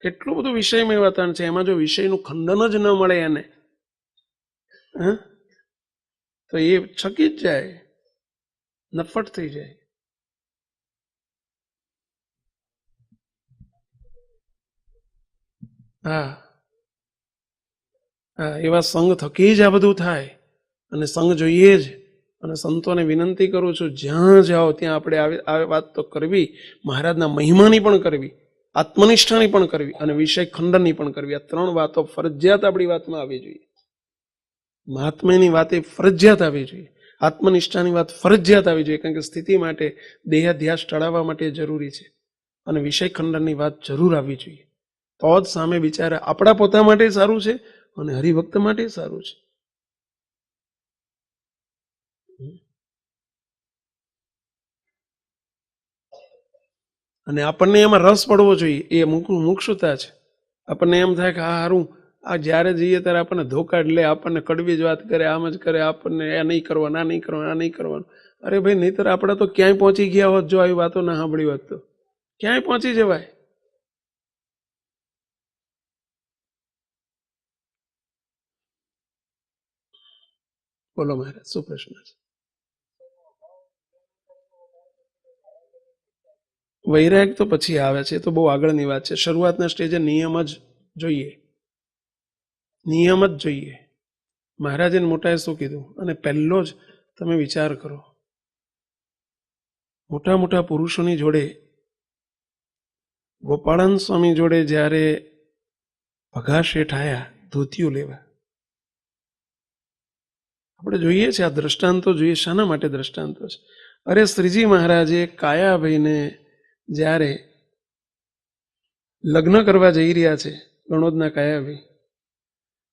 કેટલું બધું વિષયમય વાતાવરણ છે. એમાં જો વિષયનું ખંડન જ ન મળે એને, તો એ છકી જ જાય, નફટ થઈ જાય. હા હા, એવા સંઘ થકી જ આ બધું થાય. અને સંઘ જોઈએ જ. અને સંતોને વિનંતી કરું છું, જ્યાં જાઓ ત્યાં આપણે આ વાત તો કરવી, મહારાજના મહિમાની પણ કરવી, આત્મનિષ્ઠાની પણ કરવી અને વિષય ખંડનની પણ કરવી. આ 3 વાતો ફરજિયાત આપણી વાતમાં આવવી જોઈએ. મહાત્મ્યની વાત એ ફરજિયાત આવવી જોઈએ, આત્મનિષ્ઠાની વાત ફરજિયાત આવવી જોઈએ, કારણ કે સ્થિતિ માટે દેહાધ્યાસ ટળાવવા માટે જરૂરી છે. અને વિષય ખંડનની વાત જરૂર આવવી જોઈએ. તો જ સામે બિચારા આપણા પોતા માટે સારું છે અને હરિભક્ત માટે સારું છે. અને આપણને એમાં રસ પડવો જોઈએ. એ મુક્ષુતા છે. આપણને એમ થાય કે હા હારું, આ જ્યારે જઈએ ત્યારે આપણને ધોકા જ લે, આપણને કડવી જ વાત કરે, આમ જ કરે, આપણને આ નહીં કરવાનું, આ નહીં કરવાનું, આ નહીં કરવાનું. અરે ભાઈ, નહીંતર આપણે તો ક્યાંય પહોંચી ગયા હોત જો આવી વાતો ના સાંભળી હોત તો. ક્યાંય પહોંચી જવાય. બોલો મહારાજ, શું પ્રશ્ન છે? વૈરાગ તો પછી આવે છે, એ તો બહુ આગળની વાત છે. શરૂઆતના સ્ટેજે નિયમ જ જોઈએ, નિયમ જ જોઈએ. મહારાજે મોટાએ શું કીધું? અને પહેલો જ તમે વિચાર કરો, મોટા મોટા પુરુષોની જોડે, ગોપાળાન સ્વામી જોડે જ્યારે ભગા શેઠ આયા ધોતિયું લેવા, આપણે જોઈએ છે આ દ્રષ્ટાંતો જોઈએ. શાના માટે દ્રષ્ટાંતો છે? અરે શ્રીજી મહારાજે કાયાભાઈને જ્યારે લગ્ન કરવા જઈ રહ્યા છે, ગણોદના કાયાભાઈ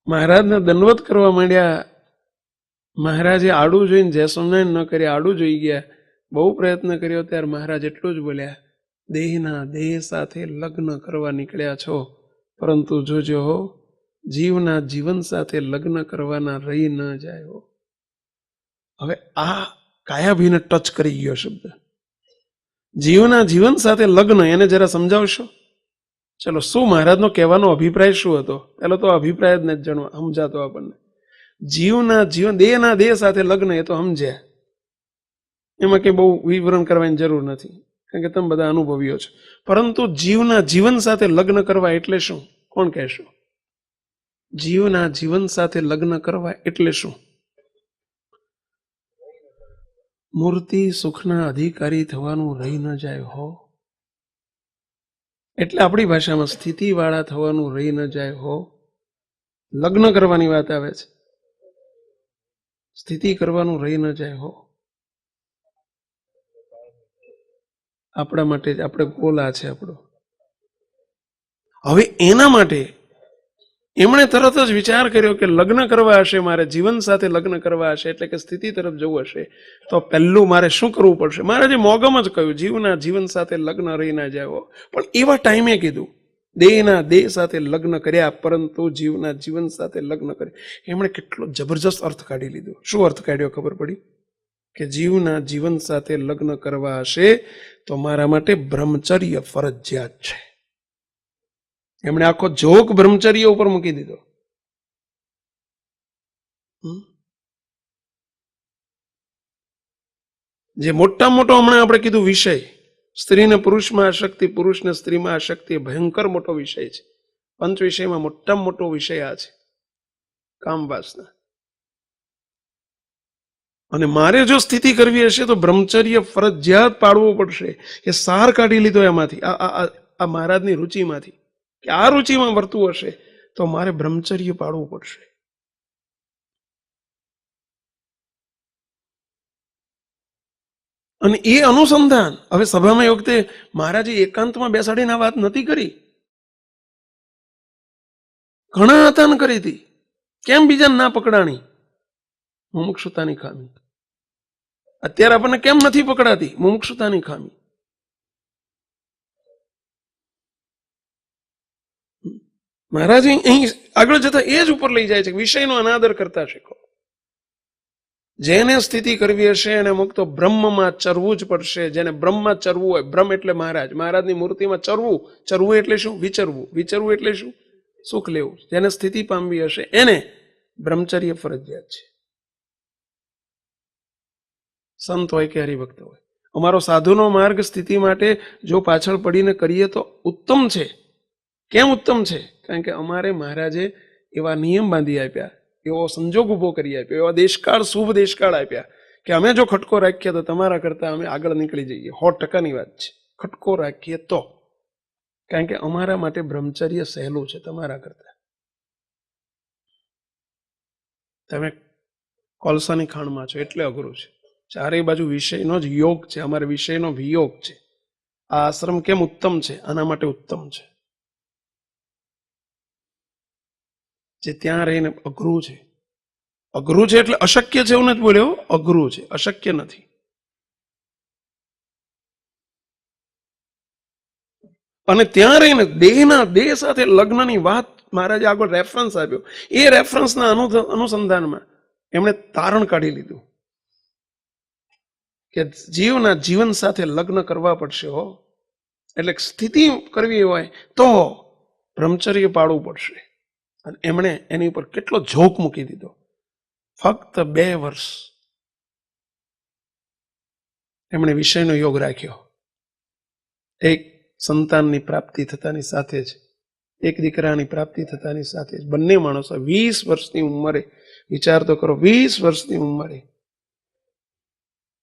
મહારાજને દંડવત કરવા માંડ્યા. મહારાજે આડું જોઈને જય સ્વામિનારાયણ ન કરી, આડું જોઈ ગયા. બહુ પ્રયત્ન કર્યો ત્યારે મહારાજ એટલું જ બોલ્યા, દેહના દેહ સાથે લગ્ન કરવા નીકળ્યા છો, પરંતુ જોજો હો, જીવના જીવન સાથે લગ્ન કરવાના રહી ન જાય હો. હવે આ કાયાભાઈને ટચ કરી ગયો શબ્દ, જીવના જીવન સાથે લગ્ન. એને જરા સમજાવશો? ચલો, શું મહારાજનો કહેવાનો અભિપ્રાય શું હતો? પેલો તો અભિપ્રાય જ નથી સમજાતો આપણને. જીવના જીવન, દેહના દેહ સાથે લગ્ન, એ તો સમજ્યા, એમાં કંઈ બહુ વિવરણ કરવાની જરૂર નથી, કારણ કે તમે બધા અનુભવીઓ છો. પરંતુ જીવના જીવન સાથે લગ્ન કરવા એટલે શું? કોણ કહેશો? જીવના જીવન સાથે લગ્ન કરવા એટલે શું? મૂર્તિ સુખના અધિકારી થવાનું રહી ન જાય હો. એટલે આપણી ભાષામાં સ્થિતિવાળા થવાનું રહી ન જાય હો. લગ્ન કરવાની વાત આવે છે, સ્થિતિ કરવાનું રહી ન જાય હો. આપણા માટે જ, આપણે ગોલા છે આપણો. હવે એના માટે એમણે તરત જ વિચાર કર્યો કે લગ્ન કરવા હશે, મારે જીવન સાથે લગ્ન કરવા હશે, એટલે કે સ્થિતિ તરફ જવું હશે, તો પહેલું મારે શું કરવું પડશે? મારે જે મોગમ જ કહ્યું, જીવના જીવન સાથે લગ્ન રહી ના જાય. પણ એવા ટાઈમે કીધું, દેહના દેહ સાથે લગ્ન કર્યા, પરંતુ જીવના જીવન સાથે લગ્ન કર્યા. એમણે કેટલો જબરજસ્ત અર્થ કાઢી લીધો. શું અર્થ કાઢ્યો ખબર પડી? કે જીવના જીવન સાથે લગ્ન કરવા હશે તો મારા માટે બ્રહ્મચર્ય ફરજિયાત છે. એમણે આખો જોક બ્રહ્મચર્ય ઉપર મૂકી દીધો. જે મોટા મોટો હમણાં આપણે કીધું વિષય, સ્ત્રીને પુરુષમાં આસક્તિ, પુરુષને સ્ત્રીમાં આસક્તિ, ભયંકર મોટો વિષય છે. પંચ વિષયમાં મોટામાં મોટો વિષય આ છે, કામ વાસના. અને મારે જો સ્થિતિ કરવી હશે તો બ્રહ્મચર્ય ફરજિયાત પાળવું પડશે. એ સાર કાઢી લીધો એમાંથી, આ મહારાજની રુચિમાંથી. કે આ રુચિમાં વર્તું હશે તો મારે બ્રહ્મચર્ય પાળવું પડશે. અને એ અનુસંધાન હવે સભામાં એ વખતે મહારાજે એકાંતમાં બેસાડીને આ વાત નથી કરી, ઘણા હતાન કરી હતી. કેમ બીજાને ના પકડાણી? મુમુક્ષુતાની ખામી. અત્યારે આપણને કેમ નથી પકડાતી? મુમુક્ષુતાની ખામી. મહારાજ અહીં આગળ જતા એ જ ઉપર લઈ જાય છે, વિષયનો અનાદર કરતા શીખો. જેને સ્થિતિ કરવી હશે એને મુક્ત બ્રહ્મમાં ચરવું જ પડશે. જેને બ્રહ્મમાં ચરવું હોય, બ્રહ્મ એટલે મહારાજ, મહારાજની મૂર્તિમાં ચરવું. ચરવું એટલે શું? વિચરવું. વિચરવું એટલે શું? સુખ લેવું. જેને સ્થિતિ પામવી હશે એને બ્રહ્મચર્ય ફરજિયાત છે. સંત હોય કે હરિભક્ત હોય. અમારો સાધુનો માર્ગ સ્થિતિ માટે જો પાછળ પડીને કરીએ તો ઉત્તમ છે. કેમ ઉત્તમ છે? કારણ કે અમારે મહારાજે એવા નિયમ બાંધી આપ્યા, એવો સંજોગ ઉભો કરી આપ્યો, એવા દેશકાળ, શુભ દેશકાળ આપ્યા કે અમે જો ખટકો રાખીએ તો તમારા કરતા અમે આગળ નીકળી જઈએ. 100%ની વાત છે. ખટકો રાખીએ તો. કારણ કે અમારા માટે બ્રહ્મચર્ય સહેલું છે તમારા કરતા. તમે કોલસાની ખાણમાં છો એટલે અઘરું છે. ચારેય બાજુ વિષયનો જ યોગ છે, અમારે વિષયનો વિયોગ છે. આ આશ્રમ કેમ ઉત્તમ છે? આના માટે ઉત્તમ છે. જે ત્યાં રહીને અઘરું છે. અઘરું છે એટલે અશક્ય છે એવું નથી બોલ્યો, અઘરું છે, અશક્ય નથી. અને ત્યાં રહીને દેહ સાથે લગ્નની વાત મહારાજે આગળ રેફરન્સ આપ્યો. એ રેફરન્સના અનુસંધાનમાં એમણે તારણ કાઢી લીધું કે જીવન સાથે લગ્ન કરવા પડશે હો. એટલે સ્થિતિ કરવી હોય તો બ્રહ્મચર્ય પાળવું પડશે. અને એમણે એની ઉપર કેટલો ઝોક મૂકી દીધો. ફક્ત 2 વર્ષ એમણે વિષયનો યોગ રાખ્યો. એક સંતાનની પ્રાપ્તિ થતાની સાથે જ, એક દીકરાની પ્રાપ્તિ થતાની સાથે જ બંને માણસો 20 વર્ષની ઉંમરે, વિચાર તો કરો, 20 વર્ષની ઉંમરે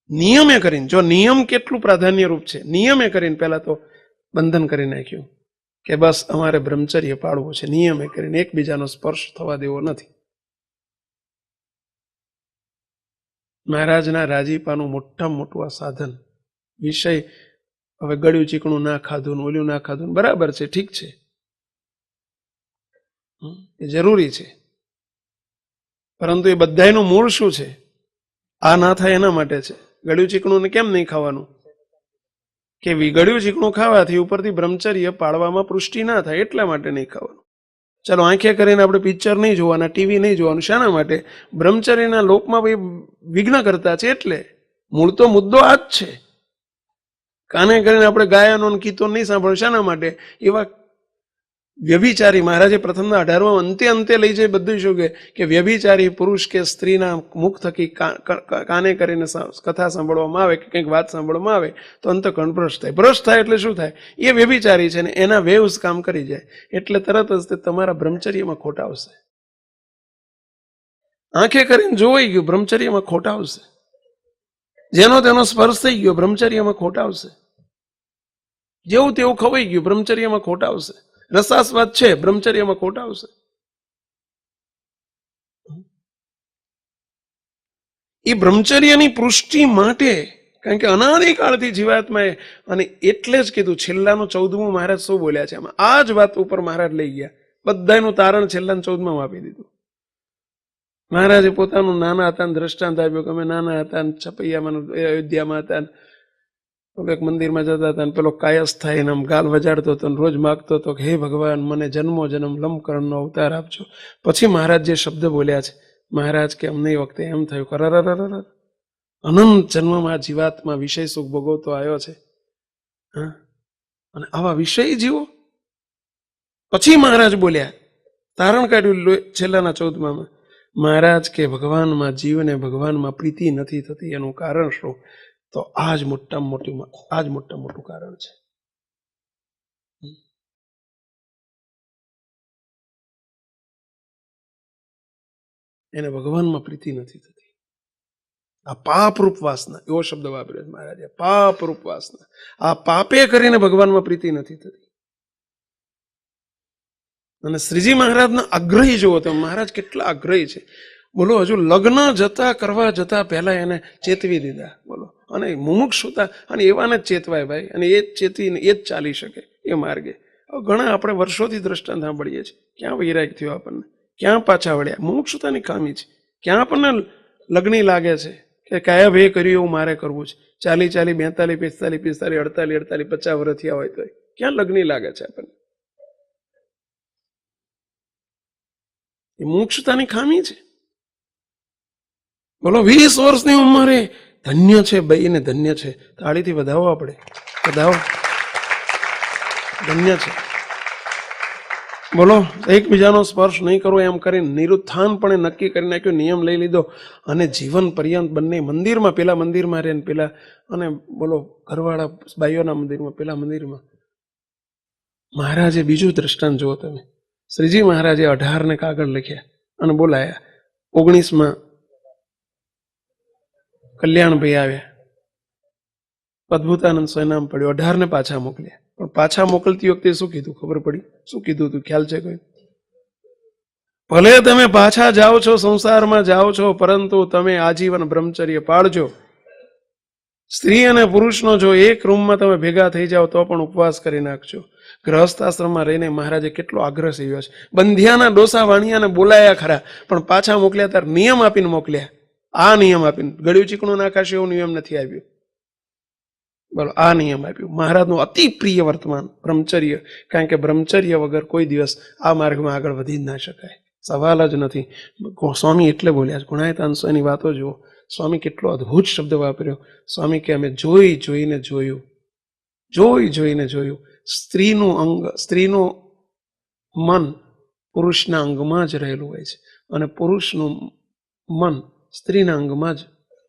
નિયમે કરીને, જો નિયમ કેટલું પ્રાધાન્ય રૂપ છે, નિયમે કરીને પહેલા તો બંધન કરી નાખ્યું કે બસ અમારે બ્રહ્મચર્ય પાળવું છે. નિયમે કરીને એકબીજાનો સ્પર્શ થવા દેવો નથી. મહારાજના રાજીપાનું મોટામાં મોટું આ સાધન. વિષય હવે ગળ્યું ચીકણું ના ખાધું, ઓલ્યું ના ખાધું, બરાબર છે, ઠીક છે, એ જરૂરી છે. પરંતુ એ બધાયનું મૂળ શું છે? આ ના થાય એના માટે છે. ગળ્યું ચીકણું ને કેમ નહીં ખાવાનું? કે ગળ્યું ચીકણું ખાવાથી ઉપરથી બ્રહ્મચર્ય પાળવામાં પુષ્ટિ ના થાય એટલા માટે નહીં ખાવાનું. ચાલો આંખે કરીને આપણે પિક્ચર નહીં જોવાના, ટીવી નહીં જોવાનું. શાના માટે? બ્રહ્મચર્યના લોકમાં વિઘ્ન કરતા છે એટલે. મૂળ તો મુદ્દો આ જ છે. કાને કરીને આપણે ગાયનો કીર્તન નહીં સાંભળો. શાના માટે? એવા વ્યભિચારી, મહારાજે પ્રથમના 18માં અંતે લઈ જાય બધું શું કે વ્યભિચારી પુરુષ કે સ્ત્રીના મુખ થકી કાને કરીને કથા સાંભળવામાં આવે કે કંઈક વાત સાંભળવામાં આવે તો અંતઃકરણ ભ્રષ્ટ થાય. ભ્રષ્ટ થાય એટલે શું થાય? એ વ્યભિચારી છે ને એના વેવ્સ કામ કરી જાય એટલે તરત જ તે તમારા બ્રહ્મચર્યમાં ખોટ આવશે. આંખે કરીને જોવાઈ ગયું, બ્રહ્મચર્યમાં ખોટ આવશે. જેનો તેનો સ્પર્શ થઈ ગયો, બ્રહ્મચર્યમાં ખોટ આવશે. જેવું તેવું ખવાઈ ગયું, બ્રહ્મચર્યમાં ખોટ આવશે. રસાસ્વાદ છે, બ્રહ્મચર્યમાં ખોટ આવશે. એ બ્રહ્મચર્યની પુષ્ટિ માટે, કારણ કે અનાદિકાળથી જીવાત્માએ, અને એટલે જ કીધું છેલ્લાનું 14મું મહારાજ શું બોલ્યા છે આમાં, આ જ વાત ઉપર મહારાજ લઈ ગયા. બધાનું તારણ છેલ્લાનું 14માં આપી દીધું. મહારાજે પોતાનું નાના હતા દ્રષ્ટાંત આપ્યો કે અમે નાના હતા, છપૈયામાં અયોધ્યામાં હતા, એક મંદિરમાં જતા હતા, પેલો કાયસ્થ થાય આમ ગાલ વજાડતો હતો, રોજ માગતો હતો કે હે ભગવાન મને જન્મો જન્મ લંબકરણનો અવતાર આપજો. પછી મહારાજ જે શબ્દ બોલ્યા છે, મહારાજ કે અમને એ વખતે એમ થયું કર અનંત જન્મમાં જીવાત્મા વિષય સુખ ભોગવતો આવ્યો છે, હા, અને આવા વિષય જીવો. પછી મહારાજ બોલ્યા, તારણ કાઢ્યું છેલ્લાના 14માં, મહારાજ કે ભગવાનમાં જીવને ભગવાનમાં પ્રીતિ નથી થતી એનું કારણ શું? તો આ જ મોટામાં મોટું કારણ છે. એને ભગવાનમાં પ્રીતિ નથી થતી. આ પાપરૂપ વાસના, એવો શબ્દ વાપર્યો મહારાજે, પાપરૂપ વાસના. આ પાપે કરીને ભગવાનમાં પ્રીતિ નથી થતી. અને શ્રીજી મહારાજના આગ્રહી જુઓ તમે, મહારાજ કેટલા આગ્રહી છે. બોલો, હજુ લગ્ન કરવા જતા પહેલા એને ચેતવી દીધા. બોલો, અને મુમુક્ષુતા, અને એવાને જ ચેતવાય ભાઈ, અને એ જ ચેતવીને એ જ ચાલી શકે એ માર્ગે. ઘણા આપણે વર્ષોથી દ્રષ્ટાંત સાંભળીએ છીએ. ક્યાં વૈરાગ થયો આપણને, ક્યાં પાછા વળ્યા? મુમુક્ષુતાની ખામી છે. ક્યાં આપણને લગ્ની લાગે છે કે કયા ભે કર્યું એવું મારે કરવું છે. 40, 42, 45, 45, 48, 50 વર્ષ થયા હોય તો ક્યાં લગ્ની લાગે છે આપણને? એ મુમુક્ષુતાની ખામી છે. બોલો, 20 વર્ષની ઉંમરે ધન્ય છે ભાઈ, ને ધન્ય છે. તાળીથી વધાવો, આપણે વધાવો, ધન્ય છે. બોલો, એકબીજાનો સ્પર્શ નહીં કરવો એમ કરીને નિરુત્થાન પણ નક્કી કરી નાખ્યો, નિયમ લઈ લીધો, અને જીવન પર્યંત બંને મંદિરમાં, પેલા મંદિરમાં રહે ને પેલા, અને બોલો ઘરવાળા બાઈઓના મંદિરમાં, પેલા મંદિરમાં. મહારાજે બીજું દ્રષ્ટાંત જુઓ તમે. શ્રીજી મહારાજે 18 ને કાગળ લખ્યા અને બોલાયા. 19માં કલ્યાણભાઈ આવ્યા, અદ્ભુતાનંદ સ્વયનામ પડ્યું, 18 ને પાછા મોકલ્યા. પણ પાછા મોકલતી વખતે શું કીધું ખબર પડી? શું કીધું તું ખ્યાલ છે કોઈ? ભલે તમે પાછા જાઓ છો, સંસારમાં જાઓ છો, પરંતુ તમે આજીવન બ્રહ્મચર્ય પાળજો. સ્ત્રી અને પુરુષનો જો એક રૂમમાં તમે ભેગા થઈ જાઓ તો પણ ઉપવાસ કરી નાખજો. ગ્રહસ્થ આશ્રમમાં રહીને મહારાજે કેટલો આગ્રહ સેવ્યો છે. બંધિયાના ડોસા વાણિયાને બોલાયા ખરા, પણ પાછા મોકલ્યા ત્યારે નિયમ આપીને મોકલ્યા. આ નિયમ આપીને, ગળ્યું ચીકણું નાખાશે એવો નિયમ નથી આવ્યો. બોલો, આ નિયમ આપ્યું. મહારાજનું અતિ પ્રિય વર્તમાન બ્રહ્મચર્ય, કારણ કે બ્રહ્મચર્ય વગર કોઈ દિવસ આ માર્ગમાં આગળ વધી જ ના શકાય, સવાલ જ નથી. સ્વામી એટલે બોલ્યા છે, ગુણાયતાંશોની વાતો જુઓ. સ્વામી કેટલો અદ્ભુત શબ્દ વાપર્યો. સ્વામી કે અમે જોઈ જોઈને જોયું, જોઈ જોઈને જોયું. સ્ત્રીનું અંગ, સ્ત્રીનું મન પુરુષના અંગમાં જ રહેલું હોય છે, અને પુરુષનું મન સ્ત્રીના અંગમાં જ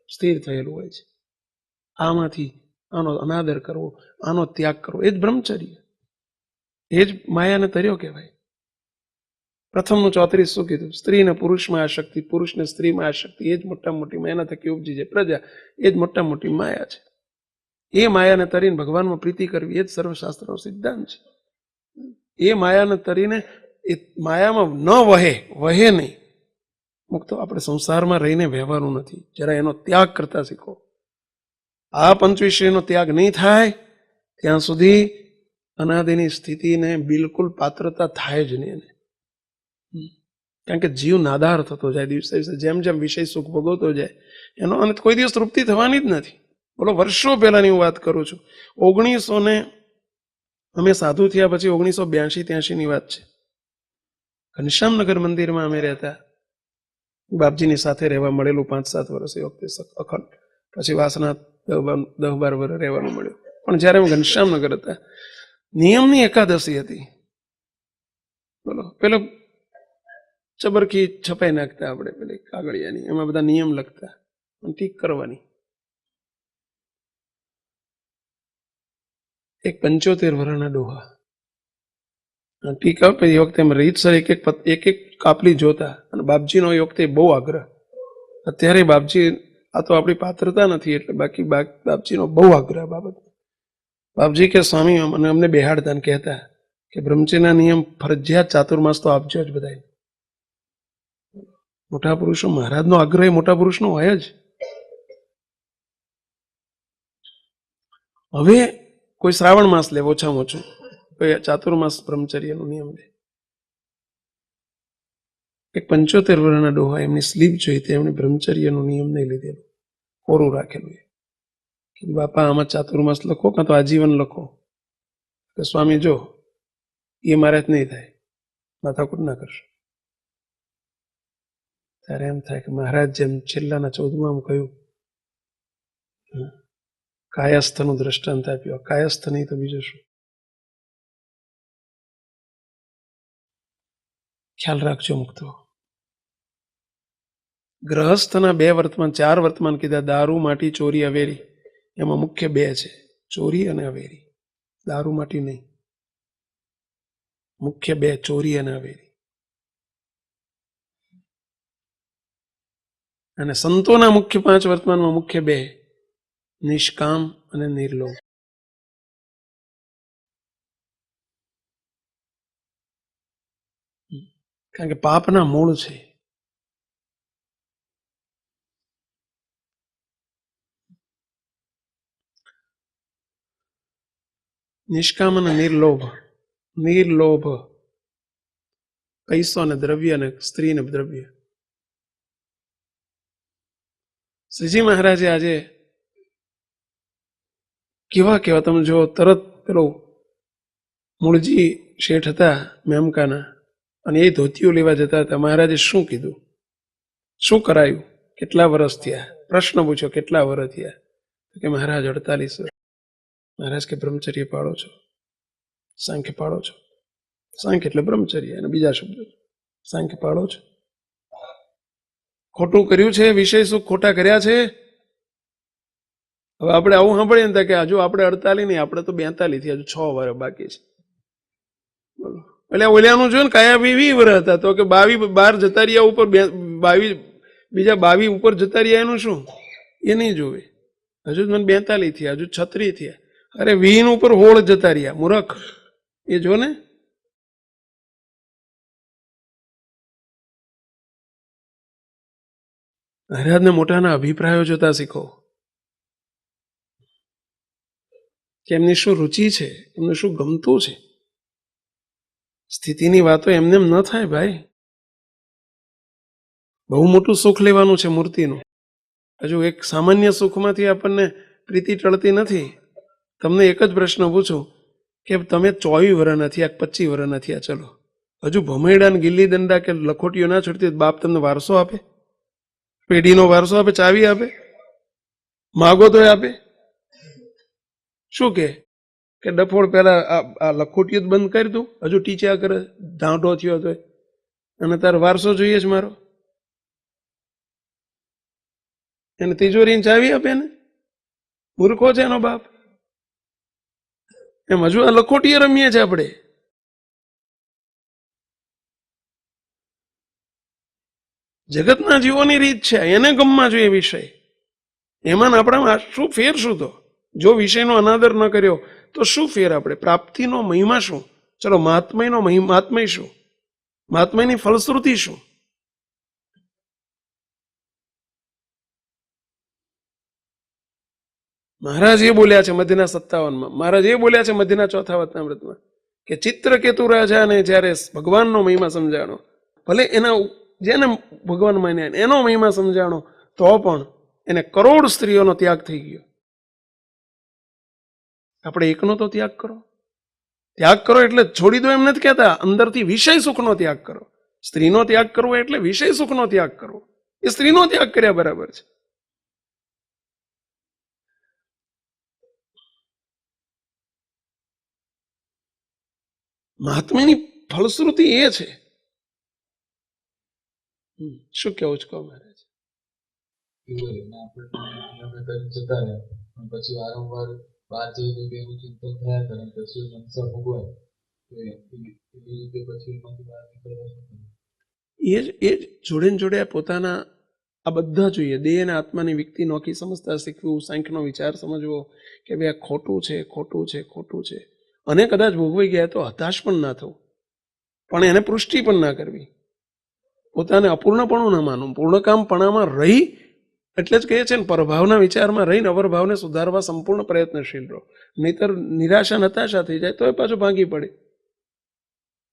સ્થિર થયેલું હોય છે. આમાંથી આનો અનાદર કરવો, આનો ત્યાગ કરવો, એ જ બ્રહ્મચર્ય, એ જ માયાને તર્યો કહેવાય. પ્રથમનું 34 શું કીધું? સ્ત્રીને પુરુષમાં આશક્તિ, પુરુષને સ્ત્રીમાં આશક્તિ, એ જ મોટામાં મોટી માયાના થકી ઉપજી છે પ્રજા, એ જ મોટામાં મોટી માયા છે. એ માયાને તરીને ભગવાનમાં પ્રીતિ કરવી, એ જ સર્વશાસ્ત્રનો સિદ્ધાંત છે. એ માયાને તરીને, એ માયામાં ન વહે નહીં. મુક્તો આપણે સંસારમાં રહીને વહેવાનું નથી, જરા એનો ત્યાગ કરતા શીખો. આ પંચવિષયનો ત્યાગ નહીં થાય ત્યાં સુધી અનાદિની સ્થિતિને બિલકુલ પાત્રતા થાય જ નહીં. કારણ કે જીવ નાદાર થતો જાય દિવસે દિવસે, જેમ જેમ વિષય સુખ ભોગવતો જાય એનો અંત કોઈ દિવસ તૃપ્તિ થવાની જ નથી. બોલો, વર્ષો પહેલાની હું વાત કરું છું. 1900 ને અમે સાધુ થયા પછી 1982-83ની વાત છે. ઘનશ્યામનગર મંદિરમાં અમે રહેતા, બાપજીની સાથે રહેવા મળેલું 5-7 વર્ષ એ વખતે અખંડ. પછી વાસના 10-12 વર્ષ રહેવાનું મળ્યું. પણ જ્યારે અમે ઘનશ્યામનગર હતા, નિયમની એકાદશી હતી. બોલો, પેલો ચબરખી છપાઈ નાખતા આપણે પેલી કાગળિયાની, એમાં બધા નિયમ લખતા અને ઠીક કરવાની. એક 75 વર્ષના ડોહા ટીક આપે એ વખતે અમે રીતસર એક એક કાપલી જોતા, અને બાપજીનો એ વખતે બહુ આગ્રહ. અત્યારે બાપજી, આ તો આપણી પાત્રતા નથી એટલે, બાકી બાપજીનો બહુ આગ્રહ બાબત. બાપજી કે સ્વામી, અને અમને બેહાડતા ને કહેતા કે બ્રહ્મચર્યના નિયમ ફરજિયાત ચાતુર્માસ તો આપજો જ બધા. મોટા પુરુષો, મહારાજનો આગ્રહ મોટા પુરુષનો હોય જ. હવે કોઈ શ્રાવણ માસ લે, ઓછામાં ઓછું કોઈ ચાતુર્માસ બ્રહ્મચર્યનો નિયમ લે. એક 75 વર્ષના ડોહા, એમની સ્લીપ જોઈ તે એમણે બ્રહ્મચર્યનો નિયમ નહીં લીધેલો, કોરું રાખેલું. કે બાપા, આમાં ચાતુર્માસ લખો કાં તો આજીવન લખો. કે સ્વામી જો એ મારે જ નહીં થાય, માથાકૂટ ના કરશો. ત્યારે એમ થાય કે મહારાજ જેમ છેલ્લાના 14માં કહ્યું, કાયસ્થનું દ્રષ્ટાંત આપ્યું. કાયસ્થ નહીં તો બીજું શું? ખ્યાલ રાખજો મુક્તો. ગ્રહસ્થના 2 વર્તમાન, 4 વર્તમાન કીધા: દારૂ, માટી, ચોરી, અવેરી. એમાં મુખ્ય 2 છે, ચોરી અને અવેરી. દારૂ માટી નહીં, મુખ્ય 2, ચોરી અને અવેરી. અને સંતોના મુખ્ય 5 વર્તમાનમાં મુખ્ય 2, નિષ્કામ અને નિર્લોભ. કારણ કે પાપના મૂળ છે. નિષ્કામ અને નિર્લોભ. નિર્લોભ પૈસો અને દ્રવ્ય અને સ્ત્રી ને દ્રવ્ય. શ્રીજી મહારાજે આજે કેવા કેવા તમે જો તરત પેલો મૂળજી શેઠ હતા મેમકાના અને એ ધોતીઓ લેવા જતા હતા. મહારાજે શું કીધું, શું કરાયું, કેટલા વર્ષ થયા, પ્રશ્ન પૂછ્યો કેટલા વર્ષ થયા, કે મહારાજ 48 વર્ષ. મહારાજ કે બ્રહ્મચર્ય પાળો છો? સાંખ્ય પાળો છો? સાંખ્ય એટલે બ્રહ્મચર્ય અને બીજા શબ્દો સાંખ્ય પાળો છો? ખોટું કર્યું છે, વિષય સુખ ખોટા કર્યા છે? હવે આપણે આવું સાંભળીએ ને કે હજુ આપણે 48 નહીં, આપણે તો 42 થી હજુ 6 વર્ષ બાકી છે. બોલો, એટલે ઓલિયાનું જોયું ને કયા 20 વર્ષ હતા, તો કે 22 બાર જતા રહ્યા ઉપર 22 બીજા 22 ઉપર જતા રહ્યા, એનું શું? એ નહીં જોવે. હજુ મને 42 થયા, હજુ 36 થયા, અરે 20 ઉપર 16 જતા રહ્યા, મૂર્ખ. એ જો ને, મહારાજને મોટાના અભિપ્રાયો જોતા શીખો કે એમની શું રુચિ છે, એમને શું ગમતું છે. સ્થિતિની વાતો એમને એમ ન થાય ભાઈ. બહુ મોટું સુખ લેવાનું છે મૂર્તિનું. હજુ એક સામાન્ય સુખમાંથી આપણને પ્રીતિ ટળતી નથી. તમને એક જ પ્રશ્ન પૂછું કે તમે 24 વર્ષના થયા, 25 વર્ષના થયા, ચલો હજુ ભમેડા ને ગિલ્લી દંડા કે લખોટીઓ ના છોડતી, બાપ તમને વારસો આપે? પેઢીનો વારસો આપે? ચાવી આપે? માગો તો આપે? શું કે ડફોડ પેલા આ લખોટીઓ જ બંધ કરી દઉં, હજુ ટીચા કરે, ઢાંઢો થયો તો, અને તારો વારસો જોઈએ છે મારો? એને તિજોરીને ચાવી આપે ને? મૂર્ખો છે એનો બાપ. એમ હજુ આ લખોટીએ રમીએ છે આપણે. જગતના જીવોની રીત છે, એને ગમવા જોઈએ વિષય. એમાં આપણામાં શું ફેર? શું તો જો વિષયનો અનાદર ન કર્યો તો શું ફેર? આપણે પ્રાપ્તિનો મહિમા શું? ચલો મહાત્મયનો મહાત્મય શું? મહાત્મયની ફલશ્રુતિ શું? મહારાજ એ બોલ્યા છે મધ્યના 57માં, મહારાજ એ બોલ્યા છે મધ્યના 4થા વતનામૃતમાં કે ચિત્રકેતુ રાજાને જ્યારે ભગવાનનો મહિમા સમજાણો, ભલે એના જેને ભગવાન માન્યા એનો મહિમા સમજાણો, તો પણ એને કરોડ સ્ત્રીઓનો ત્યાગ થઈ ગયો. આપણે એકનો તો ત્યાગ કરો. ત્યાગ કરો એટલે છોડી દો એમ નથી કહેતા, અંદરથી વિષય સુખનો ત્યાગ કરો. સ્ત્રીનો ત્યાગ કરવો એટલે વિષય સુખનો ત્યાગ કરવો. એ સ્ત્રીનો ત્યાગ કર્યા બરાબર છે. મહાત્માની ફલશ્રુતિ એ છે. શું કેવું છો મહારાજ? જતા રહ્યા પણ પછી વારંવાર બહાર જઈને એનું ચિંતન થયા કરે, પછી મનસા ભોગવાય, એવી રીતે પછી એમાંથી બહાર નીકળવા શું કરવું? એ જ જોડે ને જોડે પોતાના આ બધા જોઈએ, દેહ અને આત્માની વ્યક્તિ નોખી સમજતા શીખવું, સાંખ્યનો વિચાર સમજવો કે ભાઈ આ ખોટું છે, ખોટું છે, ખોટું છે. અને કદાચ ભોગવાઈ ગયા તો હતાશ પણ ના થવું, પણ એને પુષ્ટિ પણ ના કરવી, પોતાને અપૂર્ણપણું ના માનવું, પૂર્ણકામપણામાં રહી. એટલે જ કહે છે ને, પરભાવના વિચારમાં રહીને અવરભાવને સુધારવા સંપૂર્ણ પ્રયત્નશીલ રહો, નહીતર નિરાશા હતાશા થઈ જાય તો એ પાછું ભાંગી પડે.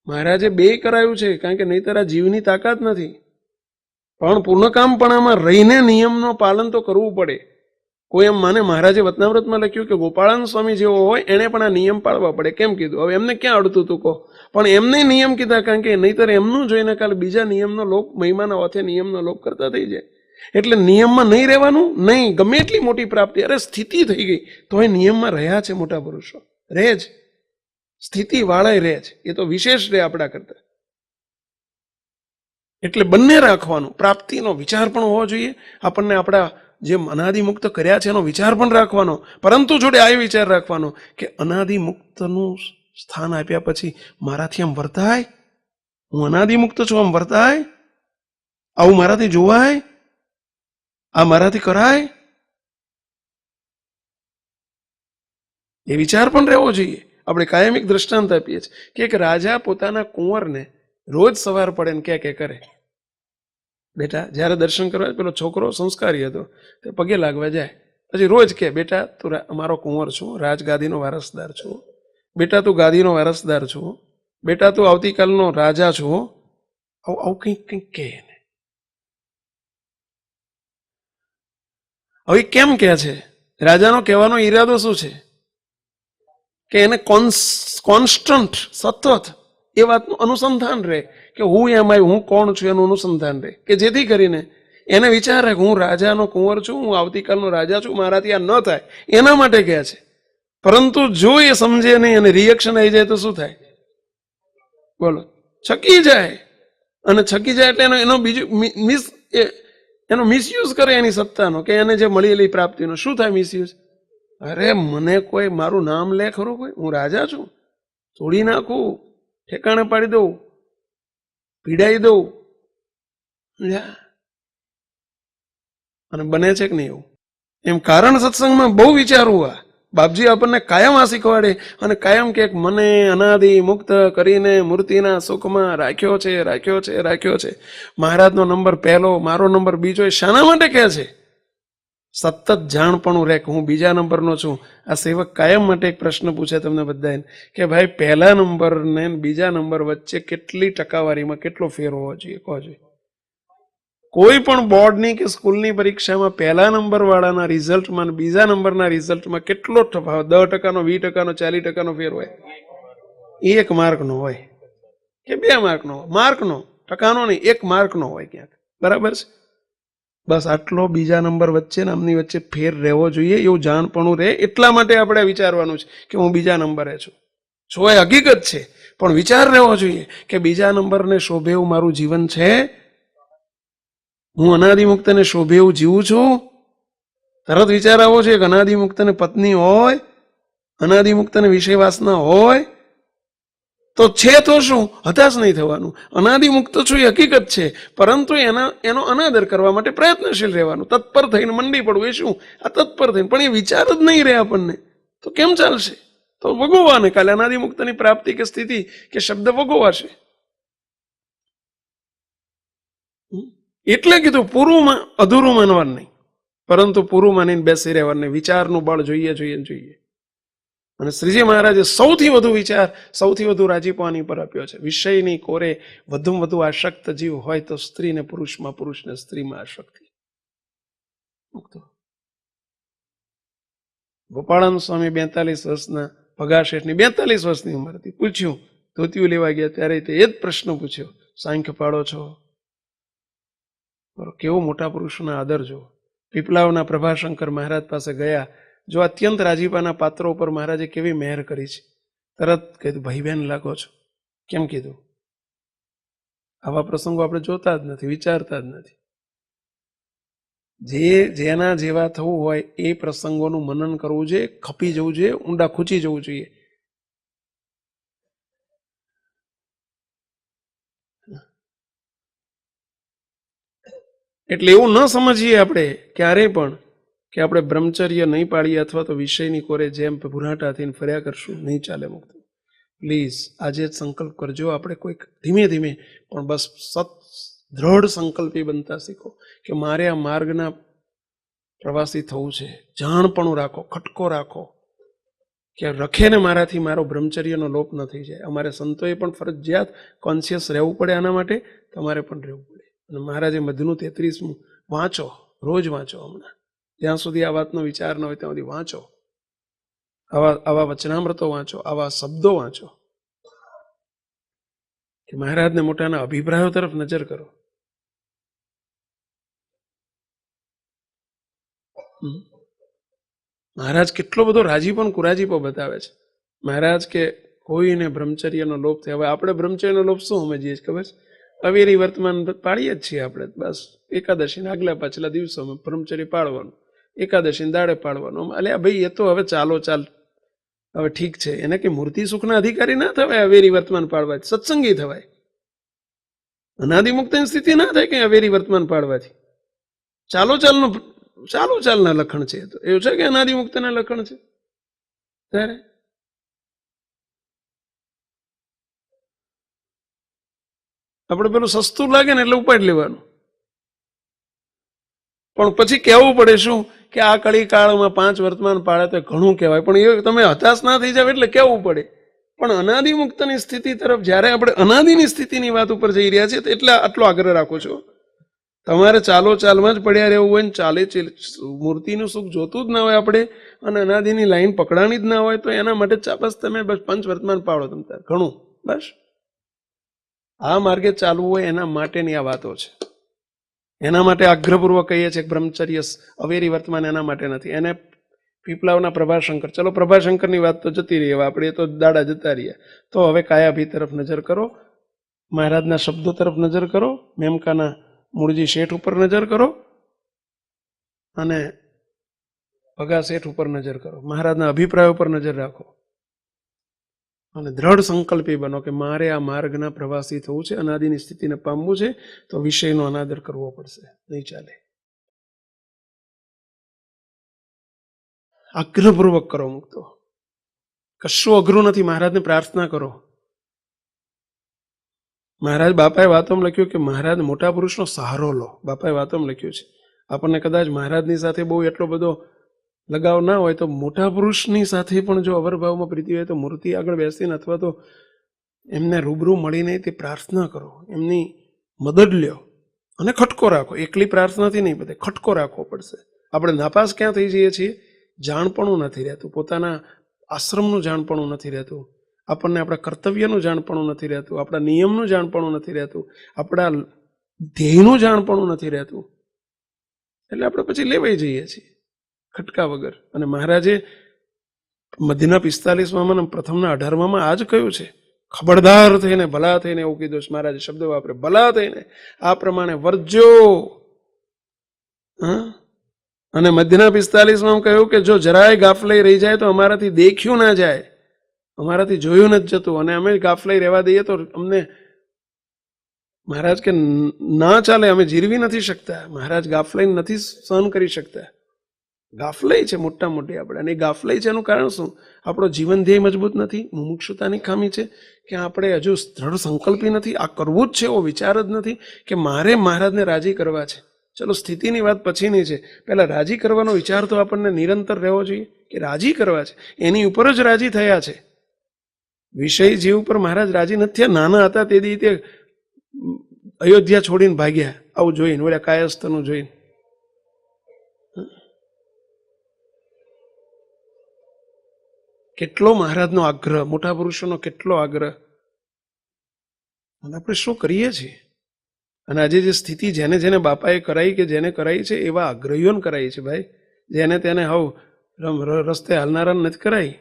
મહારાજે 2 કરાયું છે, કારણ કે નહીતર આ જીવની તાકાત નથી. પણ પૂર્ણકામપણામાં રહીને નિયમનો પાલન તો કરવું પડે. કોઈ એમ માને, મહારાજે વતનામૃતમાં લખ્યું કે ગોપાળાનંદ સ્વામી જેવો હોય એને પણ આ નિયમ પાળવા પડે. કેમ કીધું? હવે એમને ક્યાં અડતું તું કહો? પણ એમને નિયમ કીધા, કારણ કે નહીતર એમનું જોઈને કાલે બીજા નિયમનો લોપ, મહિમાના ઓથે નિયમનો લોપ કરતા થઈ જાય. એટલે નિયમમાં નહીં રહેવાનું. નહીં, ગમે એટલી મોટી પ્રાપ્તિ, અરે સ્થિતિ થઈ ગઈ તો એ નિયમમાં રહ્યા છે મોટા પુરુષો, રહે જ, સ્થિતિ વાળાય રહે છે. એ તો વિશેષ રહે આપણા કરતા. એટલે બંને રાખવાનું. પ્રાપ્તિનો વિચાર પણ હોવો જોઈએ, આપણને આપણા જે અનાદિમુક્ત કર્યા છે એનો વિચાર પણ રાખવાનો, પરંતુ જોડે આ વિચાર રાખવાનો કે અનાદિમુક્તનું સ્થાન આપ્યા પછી મારાથી આમ વર્તાય, હું અનાદિમુક્ત છું, આમ વર્તાય, આવું મારાથી જોવાય, આ મારાથી કરાય, એ વિચાર પણ રહેવો જોઈએ. આપણે કાયમિક દ્રષ્ટાંત આપીએ છીએ કે એક રાજા પોતાના કુંવરને રોજ સવાર પડે ને કે કરે, બેટા જ્યારે દર્શન કરવા પેલો છોકરો સંસ્કારી હતો તે પગે લાગવા જાય, પછી રોજ કે બેટા તું અમારો કુંવર છું, રાજગાદીનો વારસદાર છું, બેટા તું ગાદીનો વારસદાર છું, બેટા તું આવતીકાલનો રાજા છું, આવું આવું કંઈક કંઈક કહે એને. હવે કેમ કહે છે? રાજાનો કહેવાનો ઈરાદો શું છે? કે એને કોન્સ્ટન્ટ સતત એ વાતનું અનુસંધાન રહે કે હું એમાં હું કોણ છું એનું અનુસંધાન રહે, કે જેથી કરીને એને વિચાર રહે કે હું રાજાનો કુંવર છું, હું આવતીકાલનો રાજા છું, મારાથી આ ન થાય, એના માટે કહે છે. પરંતુ જો એ સમજે નહીં અને રિએક્શન આવી જાય તો શું થાય? બોલો, છકી જાય. અને છકી જાય એટલે એનો બીજું એનો મિસયુઝ કરે એની સત્તાનો, કે એને જે મળેલી પ્રાપ્તિનો શું થાય મિસયુઝ? અરે મને કોઈ મારું નામ લે ખરું, કોઈ હું રાજા છું, તોડી નાખું, ઠેકાણે પાડી દઉં, પીડાઈ દઉં, અને બને છે કે નહીં એવું? એમ કારણ સત્સંગમાં બહુ વિચારવું. આ બાપજી આપણને કાયમ આ શીખવાડે અને કાયમ કે મને અનાદિ મુક્ત કરીને મૂર્તિના સુખમાં રાખ્યો છે, રાખ્યો છે, રાખ્યો છે. મહારાજનો નંબર પહેલો, મારો નંબર બીજો. એ શાના માટે કહે છે? સતત જાણપણું રહે કે હું બીજા નંબરનો છું. આ સેવક કાયમ માટે એક પ્રશ્ન પૂછે તમને બધાને કે ભાઈ પહેલા નંબર ને બીજા નંબર વચ્ચે કેટલી ટકાવારીમાં કેટલો ફેર હોવો જોઈએ? કહો જોઈએ. કોઈ પણ બોર્ડની કે સ્કૂલની પરીક્ષામાં પહેલા નંબર વાળાના રિઝલ્ટમાં બીજા નંબરના રિઝલ્ટમાં કેટલો તફાવત? 10%, 20%, 40% ફેર હોય. 1 માર્કનો હોય કે 2 માર્કનો, માર્કનો, ટકાનો નહીં, 1 માર્કનો હોય ક્યાંક. બરાબર છે? બસ આટલો બીજા નંબર વચ્ચે ને આમની વચ્ચે ફેર રહેવો જોઈએ, એવું જાણપણું રહે. એટલા માટે આપણે વિચારવાનું છે કે હું બીજા નંબરે છું. છો એ હકીકત છે, પણ વિચાર રહેવો જોઈએ કે બીજા નંબરને શોભે એવું મારું જીવન છે. હું અનાદિમુક્તને શોભે એવું જીવું છું. તરત વિચાર આવો છે કે અનાદિમુક્તને પત્ની હોય, અનાદિમુક્તને વિષય વાસના હોય તો છે તો શું? હતાશ નહીં થવાનું. અનાદિમુક્ત છું એ હકીકત છે, પરંતુ એનો અનાદર કરવા માટે પ્રયત્નશીલ રહેવાનું, તત્પર થઈને મંડી પડવું. એ શું? આ તત્પર થઈને. પણ એ વિચાર જ નહીં રહે આપણને તો કેમ ચાલશે? તો ભોગવવાને કાલે અનાદિમુક્તની પ્રાપ્તિ કે સ્થિતિ કે શબ્દ ભોગવાશે. એટલે કીધું પૂરું અધૂરું માનવાનું નહીં, પરંતુ પૂરું માનીને બેસી રહેવાનું. વિચારનું બળ જોઈએ જોઈએ જોઈએ. અને શ્રીજી મહારાજે સૌથી વધુ વિચાર, સૌથી વધુ રાજીપો આની પર આપ્યો છે. વિષયની કોરે વધુમાં વધુ આસક્ત જીવ હોય તો સ્ત્રીને પુરુષમાં, પુરુષને સ્ત્રીમાં આસક્તિ. ગોપાળાનંદ સ્વામી 42 વર્ષના ભગા શેઠની 42 વર્ષની ઉંમર હતી. પૂછ્યું, ધોતિયું લેવા ગયા ત્યારે તે એ જ પ્રશ્ન પૂછ્યો, સાંખ્ય પાડો છો? કેવો મોટા પુરુષોના આદર જો. પીપલાવના પ્રભાશંકર મહારાજ પાસે ગયા, જો અત્યંત રાજીપાના પાત્રો ઉપર મહારાજે કેવી મહેર કરી છે. તરત કીધું, ભાઈ બહેન લાગો છો. કેમ કીધું? આવા પ્રસંગો આપણે જોતા જ નથી, વિચારતા જ નથી. જેના જેવા થવું હોય એ પ્રસંગોનું મનન કરવું જોઈએ, ખપી જવું જોઈએ, ઊંડા ખૂંચી જવું જોઈએ. એટલે એવું ન સમજીએ આપણે ક્યારેય પણ કે આપણે બ્રહ્મચર્ય નહીં પાડીએ અથવા તો વિષયની કોરે જેમ ભુરાટા થઈને ફર્યા કરશું. નહીં ચાલે. મુક્ત પ્લીઝ આજે જ સંકલ્પ કરજો. આપણે કોઈક ધીમે ધીમે પણ બસ દ્રઢ સંકલ્પી બનતા શીખો કે મારે આ માર્ગના પ્રવાસી થવું છે. જાણપણું રાખો, ખટકો રાખો કે રખે ને મારાથી મારો બ્રહ્મચર્યનો લોપ ન થઈ જાય. અમારે સંતોએ પણ ફરજિયાત કોન્શિયસ રહેવું પડે આના માટે, તમારે પણ રહેવું પડે. અને મહારાજે મધનું 33મું વાંચો, રોજ વાંચો. હમણાં જ્યાં સુધી આ વાતનો વિચાર ન હોય ત્યાં સુધી વાંચો. આવા વચનામૃતો વાંચો, આવા શબ્દો વાંચો કે મહારાજને મોટાના અભિપ્રાયો તરફ નજર કરો. મહારાજ કેટલો બધો રાજીપો કુરાજીપો બતાવે છે. મહારાજ કે કોઈને બ્રહ્મચર્યનો લોપ થાય. હવે આપણે બ્રહ્મચર્યનો લોપ શું સમજીએ છીએ ખબર? અવેરી વર્તમાન પાડીએ જ છીએ આપણે. બસ એકાદશીના આગલા પાછલા દિવસોમાં બ્રહ્મચર્ય પાળવાનું, એકાદશીને દાડે પાળવાનું. અલ્યા ભાઈ, એ તો હવે ચાલો ચાલ, હવે ઠીક છે. એને કે મૂર્તિ સુખના અધિકારી ના થવાય અવેરી વર્તમાન પાડવાથી, સત્સંગી થવાય. અનાદિમુક્તની સ્થિતિ ના થાય કે અવેરી વર્તમાન પાડવાથી. ચાલો ચાલના લક્ષણ છે. તો એવું છે કે અનાદિમુક્તના લક્ષણ છે? ત્યારે આપણે પેલું સસ્તું લાગે ને એટલે ઉપાડી લેવાનું, પણ પછી કહેવું પડે શું કે આ કળી કાળમાં 5 વર્તમાન પાળે તો ઘણું કહેવાય, પણ એ તમે હતાશ ના થઈ જાવ એટલે કહેવું પડે. પણ અનાદિ મુક્તની સ્થિતિ તરફ જ્યારે આપણે અનાદિની સ્થિતિની વાત ઉપર જઈ રહ્યા છીએ એટલે આટલો આગ્રહ રાખું છું. તમારે ચાલો ચાલમાં જ પડ્યા રહેવું હોય ને ચાલે મૂર્તિનું સુખ જોતું જ ના હોય આપણે, અને અનાદિની લાઈન પકડાણી જ ના હોય, તો એના માટે બસ તમે બસ 5 વર્તમાન પાળો તમ તાર ઘણું. બસ આ માર્ગે ચાલવું હોય એના માટેની આ વાતો છે. એના માટે આગ્રહપૂર્વક કહીએ છીએ બ્રહ્મચર્ય અવેરી વર્તમાન, એના માટે નથી. એને પીપલાવના પ્રભાશંકર, ચલો પ્રભાશંકરની વાત તો જતી રહી, હવે આપણે તો દાડા જતા રહ્યા. તો હવે કાયાભી તરફ નજર કરો, મહારાજના શબ્દો તરફ નજર કરો, મેમકાના મૂળજી શેઠ ઉપર નજર કરો અને ભગા શેઠ ઉપર નજર કરો, મહારાજના અભિપ્રાય ઉપર નજર રાખો અને દ્રઢ સંકલ્પી બનો કે મારે આ માર્ગના પ્રવાસી થવું છે, અનાદિની સ્થિતિને પામવું છે, તો વિષયનો અનાદર કરવો પડશે, નહીં ચાલે. આગ્રહપૂર્વક કરો મુક્તો, કશું અઘરું નથી. મહારાજને પ્રાર્થના કરો. મહારાજ બાપાએ વાતોમાં લખ્યું કે મહારાજ મોટા પુરુષનો સહારો લો, બાપાએ વાતોમાં લખ્યું છે. આપણને કદાચ મહારાજની સાથે બહુ એટલો બધો લગાવ ના હોય તો મોટા પુરુષની સાથે પણ જો અવરભાવમાં પ્રીતિ હોય તો મૂર્તિ આગળ બેસીને અથવા તો એમને રૂબરૂ મળીને તે પ્રાર્થના કરો, એમની મદદ લ્યો અને ખટકો રાખો. એકલી પ્રાર્થનાથી નહીં, બધે ખટકો રાખવો પડશે. આપણે નાપાસ ક્યાં થઈ જઈએ છીએ? જાણપણું નથી રહેતું, પોતાના આશ્રમનું જાણપણું નથી રહેતું, આપણને આપણા કર્તવ્યનું જાણપણું નથી રહેતું, આપણા નિયમનું જાણપણું નથી રહેતું, આપણા ધ્યેયનું જાણપણું નથી રહેતું, એટલે આપણે પછી લેવાઈ જઈએ છીએ ખટકા વગર. અને મહારાજે મધ્યના 45માં પ્રથમના 18માં આ જ કહ્યું છે, ખબરદાર થઈને ભલા થઈને, એવું કીધું છે મહારાજે, શબ્દ વાપરે, ભલા થઈને આ પ્રમાણે વર્જો. અને મધ્યના 45માં કહ્યું કે જો જરાય ગાફલાઈ રહી જાય તો અમારાથી દેખ્યું ના જાય, અમારાથી જોયું નથી જતું, અને અમે ગાફલાઈ રહેવા દઈએ તો અમને મહારાજ કે ના ચાલે, અમે જીરવી નથી શકતા. મહારાજ ગાફલાઈ નથી સહન કરી શકતા. ગાફલાઈ છે મોટા મોટી આપણે, અને એ ગાફલાઈ છે એનું કારણ શું? આપણો જીવન ધ્યેય મજબૂત નથી, મુમુક્ષુતાની ખામી છે, કે આપણે હજુ દ્રઢ સંકલ્પી નથી, આ કરવું જ છે એવો વિચાર જ નથી કે મારે મહારાજને રાજી કરવા છે. ચલો સ્થિતિની વાત પછીની છે, પહેલા રાજી કરવાનો વિચાર તો આપણને નિરંતર રહેવો જોઈએ કે રાજી કરવા છે, એની ઉપર જ રાજી થયા છે. વિષય જીવ ઉપર મહારાજ રાજી નથી થયા. નાના હતા તે રીતે અયોધ્યા છોડીને ભાગ્યા, આવું જોઈને, ઓલા કાયસ્થનું જોઈને. કેટલો મહારાજનો આગ્રહ, મોટા પુરુષોનો કેટલો આગ્રહ, અને આપણે શું કરીએ છીએ? અને આજે જે સ્થિતિ જેને જેને બાપાએ કરાઈ કે જેને કરાઈ છે એવા આગ્રહીઓને કરાઈ છે ભાઈ, જેને તેને હવ રસ્તે હાલનારા નથી કરાઈ.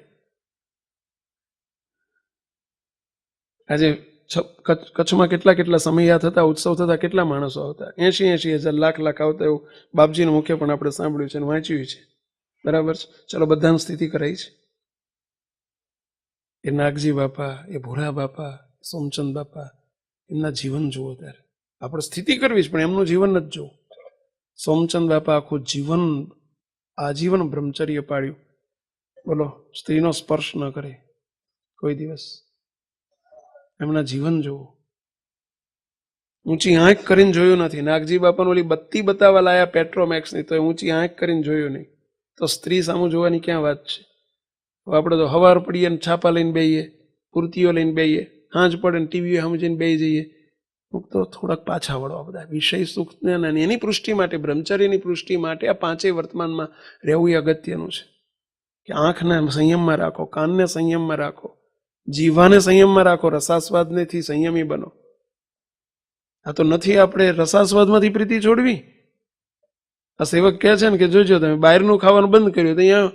આજે કચ્છમાં કેટલા કેટલા સમયા થતા, ઉત્સવ થતા, કેટલા માણસો આવતા, 80,000 લાખ આવતા, એવું બાપજીનું મુખ્ય પણ આપણે સાંભળ્યું છે અને વાંચ્યું છે. બરાબર છે, ચલો બધાની સ્થિતિ કરાઈ છે. એ નાગજી બાપા, એ ભોળા બાપા, સોમચંદ બાપા, એમના જીવન જુઓ. ત્યારે આપણે સ્થિતિ કરવી જ પણ એમનું જીવન નથી જોવું. સોમચંદ બાપા આખું જીવન આજીવન બ્રહ્મચર્ય પાડ્યું. બોલો, સ્ત્રીનો સ્પર્શ ન કરે કોઈ દિવસ. એમના જીવન જોવું. ઊંચી આંખ કરીને જોયું નથી. નાગજી બાપાને ઓલી બત્તી બતાવવા લાયા પેટ્રોમેક્સની, તો ઊંચી આંખ કરીને જોયું નહીં. તો સ્ત્રી સામું જોવાની ક્યાં વાત છે? આપણે તો હવાર પડીએ ને છાપા લઈને બેહીએ, પૂર્તિઓ લઈને બેહીએ, હાંજ પડે ને ટીવી સમજીને બેહી જઈએ. તો થોડાક પાછા વળો. બધા વિષય સુખને અને એની પુષ્ટિ માટે, બ્રહ્મચર્યની પુષ્ટિ માટે આ 5 વર્તમાનમાં રહેવું એ અગત્યનું છે. કે આંખને સંયમમાં રાખો, કાનને સંયમમાં રાખો, જીવાને સંયમમાં રાખો, રસાસ્વાદનેથી સંયમી બનો. આ તો નથી આપણે રસાસ્વાદમાંથી પ્રીતિ છોડવી. આ સેવક કહે છે ને કે જોજો તમે બહારનું ખાવાનું બંધ કર્યું તો અહીંયા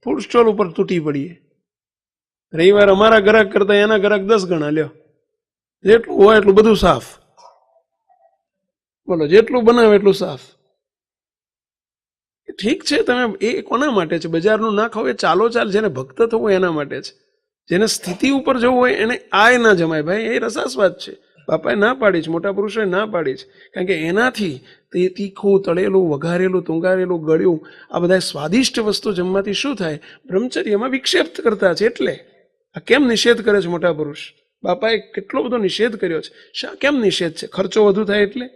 ફૂડ સ્ટોલ ઉપર તૂટી પડીએ. રવિવાર અમારા ગ્રાહક કરતા એના ગ્રાહક 10 ગણા લ્યો. જેટલું હોય એટલું બધું સાફ. બોલો, જેટલું બનાવે એટલું સાફ. ઠીક છે, તમે એ કોના માટે છે? બજારનું ના ખાવ, એ ચાલો ચાલ. જેને ભક્ત થવું એના માટે છે. જેને સ્થિતિ ઉપર જવું હોય એને આ ના જમાય ભાઈ. એ રસાસ્વાદ છે. બાપાએ ના પાડી છે, મોટા પુરુષોએ ના પાડી છે. કારણ કે એનાથી તે તીખું, તળેલું, વઘારેલું, તુંગારેલું, ગળ્યું, આ બધા સ્વાદિષ્ટ વસ્તુ જમવાથી શું થાય? બ્રહ્મચર્યમાં વિક્ષેપ કરતા છે. એટલે આ કેમ નિષેધ કરે છે મોટા પુરુષ? બાપાએ કેટલો બધો નિષેધ કર્યો છે. કેમ નિષેધ છે? ખર્ચો વધુ થાય એટલે.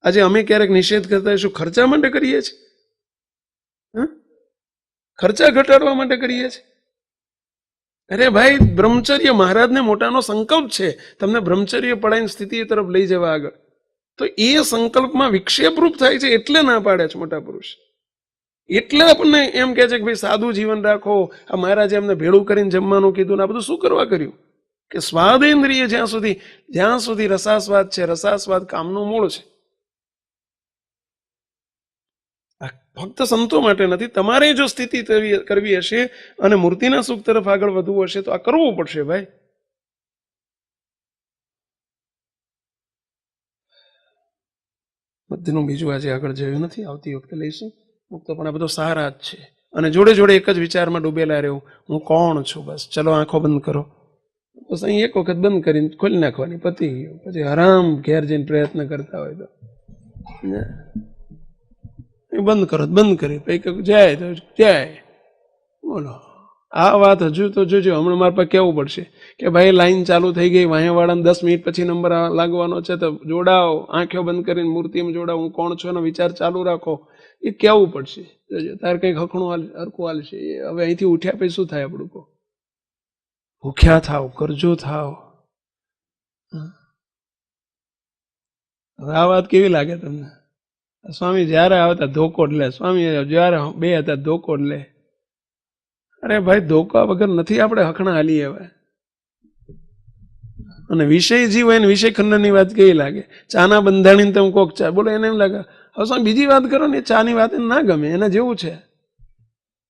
આજે અમે ક્યારેક નિષેધ કરતા શું ખર્ચા માટે કરીએ છીએ? ખર્ચા ઘટાડવા માટે કરીએ છીએ? અરે ભાઈ, બ્રહ્મચર્ય મહારાજને મોટાનો સંકલ્પ છે તમને બ્રહ્મચર્ય પડાઈને સ્થિતિ તરફ લઈ જવા આગળ. તો એ સંકલ્પમાં વિક્ષેપરૂપ થાય છે એટલે ના પાડે છે મોટા પુરુષ. એટલે આપણને એમ કહે છે કે ભાઈ સાદું જીવન રાખો. આ મહારાજે એમને ભેળું કરીને જમવાનું કીધું ને આ બધું શું કરવા કર્યું? કે સ્વાદેન્દ્રિય જ્યાં સુધી રસાસ્વાદ છે, રસાસ્વાદ કામનું મૂળ છે. ફક્ત સંતો માટે નથી, તમારે જો સ્થિતિ કરવી હશે અને મૂર્તિના સુખ તરફ આગળ વધવું હશે તો આ કરવું પડશે ભાઈ. બધું બીજું આજે આગળ જોયું નથી, આવતી વખતે લઈશું. મુક્ત પણ આ બધો સારા જ છે. અને જોડે જોડે એક જ વિચારમાં ડૂબેલા રહેવું, હું કોણ છું? બસ ચલો આંખો બંધ કરો. બસ અહીં એક વખત બંધ કરીને ખોલી નાખવાની, પતી ગયું. પછી આરામ ઘેર જઈને પ્રયત્ન કરતા હોય તો બંધ કરો, બંધ કરી પછી જાય તો જાય. બોલો, આ વાત હજુ તો જોજો. હમણાં મારા પાસે કહેવું પડશે કે ભાઈ લાઈન ચાલુ થઈ ગઈ, વાંહેવાળાને 10 મિનિટ પછી નંબર લાગવાનો છે તો જોડાઓ, આંખો બંધ કરીને મૂર્તિમાં જોડાઓ, હું કોણ છું એનો વિચાર ચાલુ રાખો. એ કહેવું પડશે. જોજો તારે કંઈક હરખું હાલશે. હવે અહીંથી ઉઠ્યા પછી શું થાય આપણું? કહો, ભૂખ્યા થાવ, કરજો થાવ. હવે આ વાત કેવી લાગે તમને? સ્વામી જ્યારે આવતા ધોકો જ લે, સ્વામી જ્યારે બે હતા ધોકો જ લે. અરે ભાઈ, ધોકા વગર નથી આપણે હખણા હાલી. હવે અને વિષય જીવ હોય ને વિષય ખંડનની વાત કેવી લાગે? ચાના બંધાણીને તમે કોક ચા બોલો, એને એમ લાગે હવે સ્વામી બીજી વાત કરો ને, ચાની વાત એને ના ગમે, એના જેવું છે.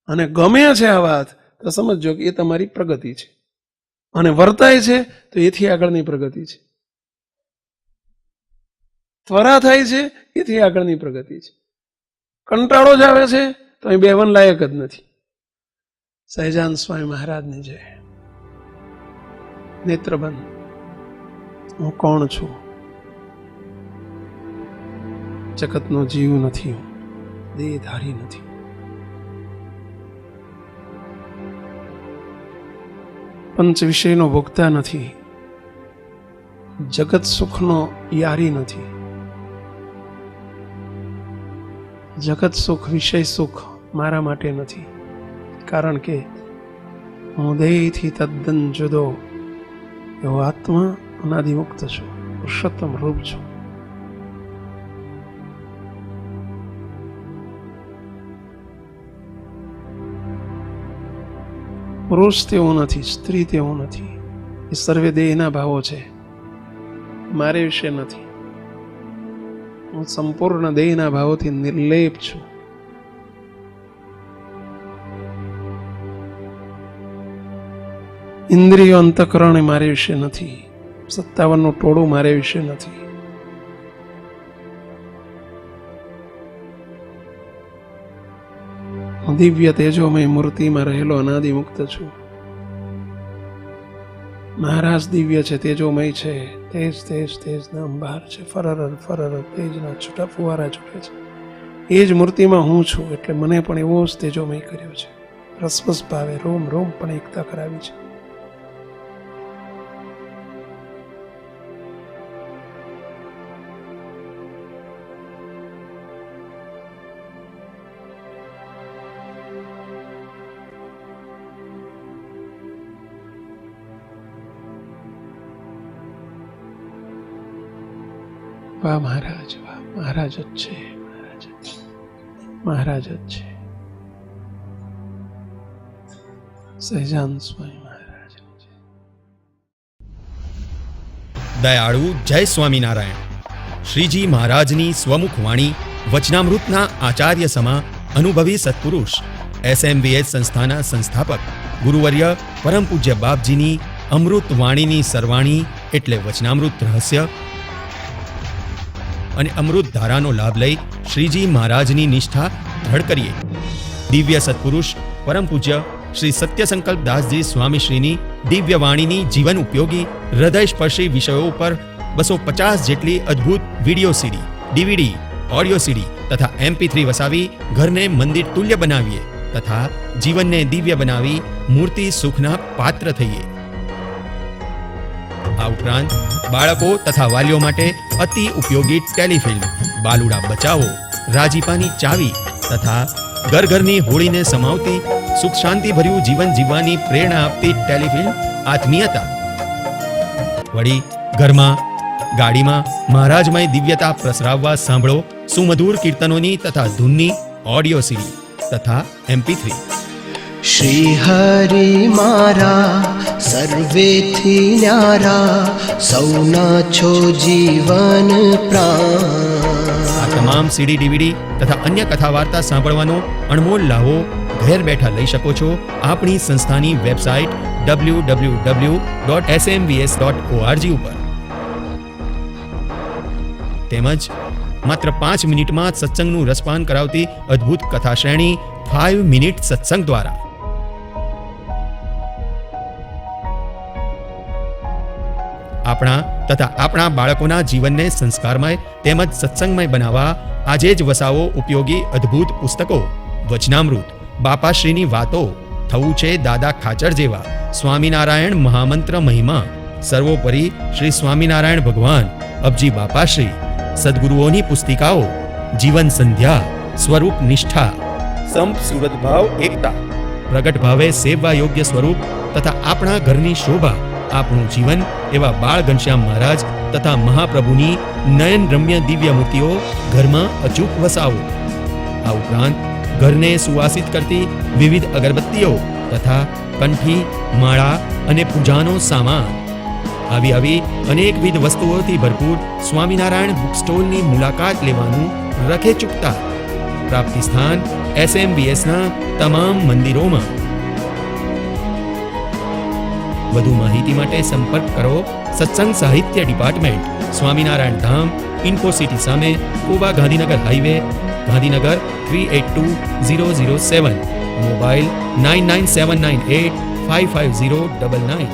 અને ગમે છે આ વાત તો સમજો કે એ તમારી પ્રગતિ છે. અને વર્તાય છે તો એથી આગળની પ્રગતિ છે. ત્વરા થાય છે એથી આગળની પ્રગતિ છે. કંટાળો જ આવે છે તો અહીં બેવન લાયક જ નથી. સહજાનંદ સ્વામી મહારાજની જય. નેત્રબંધ. હું કોણ છું? જગતનો જીવ નથી હું, દેહધારી નથી. પંચ વિષયનો ભોગતા નથી. જગત સુખનો યારી નથી. જગત સુખ, વિષય સુખ મારા માટે નથી. કારણ કે હું દેહથી તદ્દન જુદો એવો આત્મા અનાદિમુક્ત છું, પુરુષોત્તમ રૂપ છું. પુરુષ તેવું નથી, સ્ત્રી તેવું નથી. એ સર્વે દેહના ભાવો છે, મારે વિશે નથી. હું સંપૂર્ણ દેહના ભાવોથી નિર્લેપ છું. ઇન્દ્રિયો અંતઃકરણ એ મારે વિશે નથી. 57નું ટોળું મારે વિશે નથી. હું દિવ્ય તેજોમય મૂર્તિમાં રહેલો અનાદિમુક્ત છું. મહારાજ દિવ્ય છે, તેજોમય છે. તેજ તેજ તેજના અંબાર છે. ફરર ફરર તેજના છૂટા ફુવારા છૂટે છે. એ જ મૂર્તિમાં હું છું. એટલે મને પણ એવો જ તેજોમય કર્યો છે. રસબસ ભાવે રોમ રોમ પણ એકતા કરાવી છે. વાહ મહારાજ, વાહ મહારાજ જ છે, મહારાજ જ છે, મહારાજ જ છે. સહજાનંદ સ્વામી મહારાજ. દયાળુ જય સ્વામિનારાયણ. શ્રીજી મહારાજની સ્વમુખ વાણી વચનામૃતના આચાર્ય સમા અનુભવી સત્પુરુષ SMVS સંસ્થાના સંસ્થાપક ગુરુવર્ય પરમ પૂજ્ય બાપજીની અમૃત વાણીની સરવાણી એટલે વચનામૃત રહસ્ય અને અમૃત ધારાનો લાભ લઈ શ્રીજી મહારાજની નિષ્ઠા દ્રઢ કરીએ. દિવ્ય સત્પુરુષ પરમ પૂજ્ય શ્રી સત્યસંકલ્પ દાસજી સ્વામીશ્રીની દિવ્ય વાણીની જીવન ઉપયોગી હૃદયસ્પર્શી વિષયો પર 250 જેટલી અદ્ભુત વિડીયો સીડી, DVD, ઓડિયો સીડી તથા MP3 વસાવી ઘરને મંદિર તુલ્ય બનાવીએ તથા જીવનને દિવ્ય બનાવી મૂર્તિ સુખના પાત્ર થઈએ. આ ઉપરાંત બાળકો તથા વાલીઓ માટે અતિ ઉપયોગી ટેલિફિલ્મ બાલુડા બચાવો, રાજીપાની ચાવી તથા ઘર ઘરની હોળીને સમાવતી સુખ શાંતિભર્યું જીવન જીવવાની પ્રેરણા આપતી ટેલિફિલ્મ આત્મીયતા. વળી ઘરમાં ગાડીમાં મહારાજમય દિવ્યતા પ્રસરાવવા સાંભળો સુમધુર કીર્તનોની તથા ધૂનની ઓડિયો સીડી તથા MP3. શ્રી હરિ મારા સર્વેથી ન્યારા, સૌના છો જીવન પ્રાણ. આ તમામ CD DVD તથા અન્ય કથા વાર્તા સાંભળવાનો અણમોલ લાવો ઘેર બેઠા લઈ શકો છો આપણી સંસ્થાની વેબસાઇટ www.smvs.org ઉપર. તેમજ માત્ર 5 મિનિટમાં જ સત્સંગનું રસપાન કરાવતી અદ્ભુત કથા શ્રેણી 5 મિનિટ સત્સંગ દ્વારા. આપણા તથા આપણા બાળકોના જીવનને સંસ્કારમય તેમજ સત્સંગમય બનાવવા આજે જ વસાવો ઉપયોગી અદ્ભુત પુસ્તકો વચનામૃત, બાપાશ્રીની વાતો, થવું છે દાદા ખાચર જેવા, સ્વામિનારાયણ મહામંત્ર મહિમા, સર્વોપરી શ્રી સ્વામિનારાયણ ભગવાન, અબજી બાપાશ્રી, સદગુરુઓની પુસ્તિકાઓ, જીવન સંધ્યા, સ્વરૂપ નિષ્ઠા, સંપ સુરત ભાવ એકતા, પ્રગટ ભાવે સેવવા યોગ્ય સ્વરૂપ તથા આપણા ઘરની શોભા, આપણું જીવન એવા બાળ ઘનશ્યામ મહારાજ તથા મહાપ્રભુની નયન રમ્ય દિવ્ય મૂર્તિઓ ઘરમાં અચૂક વસાવો. આ ઉપરાંત ઘરને સુવાસિત કરતી વિવિધ અગરબત્તીઓ તથા કંઠી, માળા અને પૂજાનો સામાન. આવી અનેકવિધ વસ્તુઓથી ભરપૂર સ્વામિનારાયણ બુક સ્ટોલની મુલાકાત લેવાનું રખે ચૂકતા. પ્રાપ્તિ સ્થાન SMVSના તમામ મંદિરોમાં. વધુ માહિતી માટે સંપર્ક કરો સત્સંગ સાહિત્ય ડિપાર્ટમેન્ટ, સ્વામિનારાયણ ધામ, ઇન્ફોસિટી સામે, કોબા ગાંધીનગર હાઈવે, ગાંધીનગર 382007. મોબાઈલ 9979855099.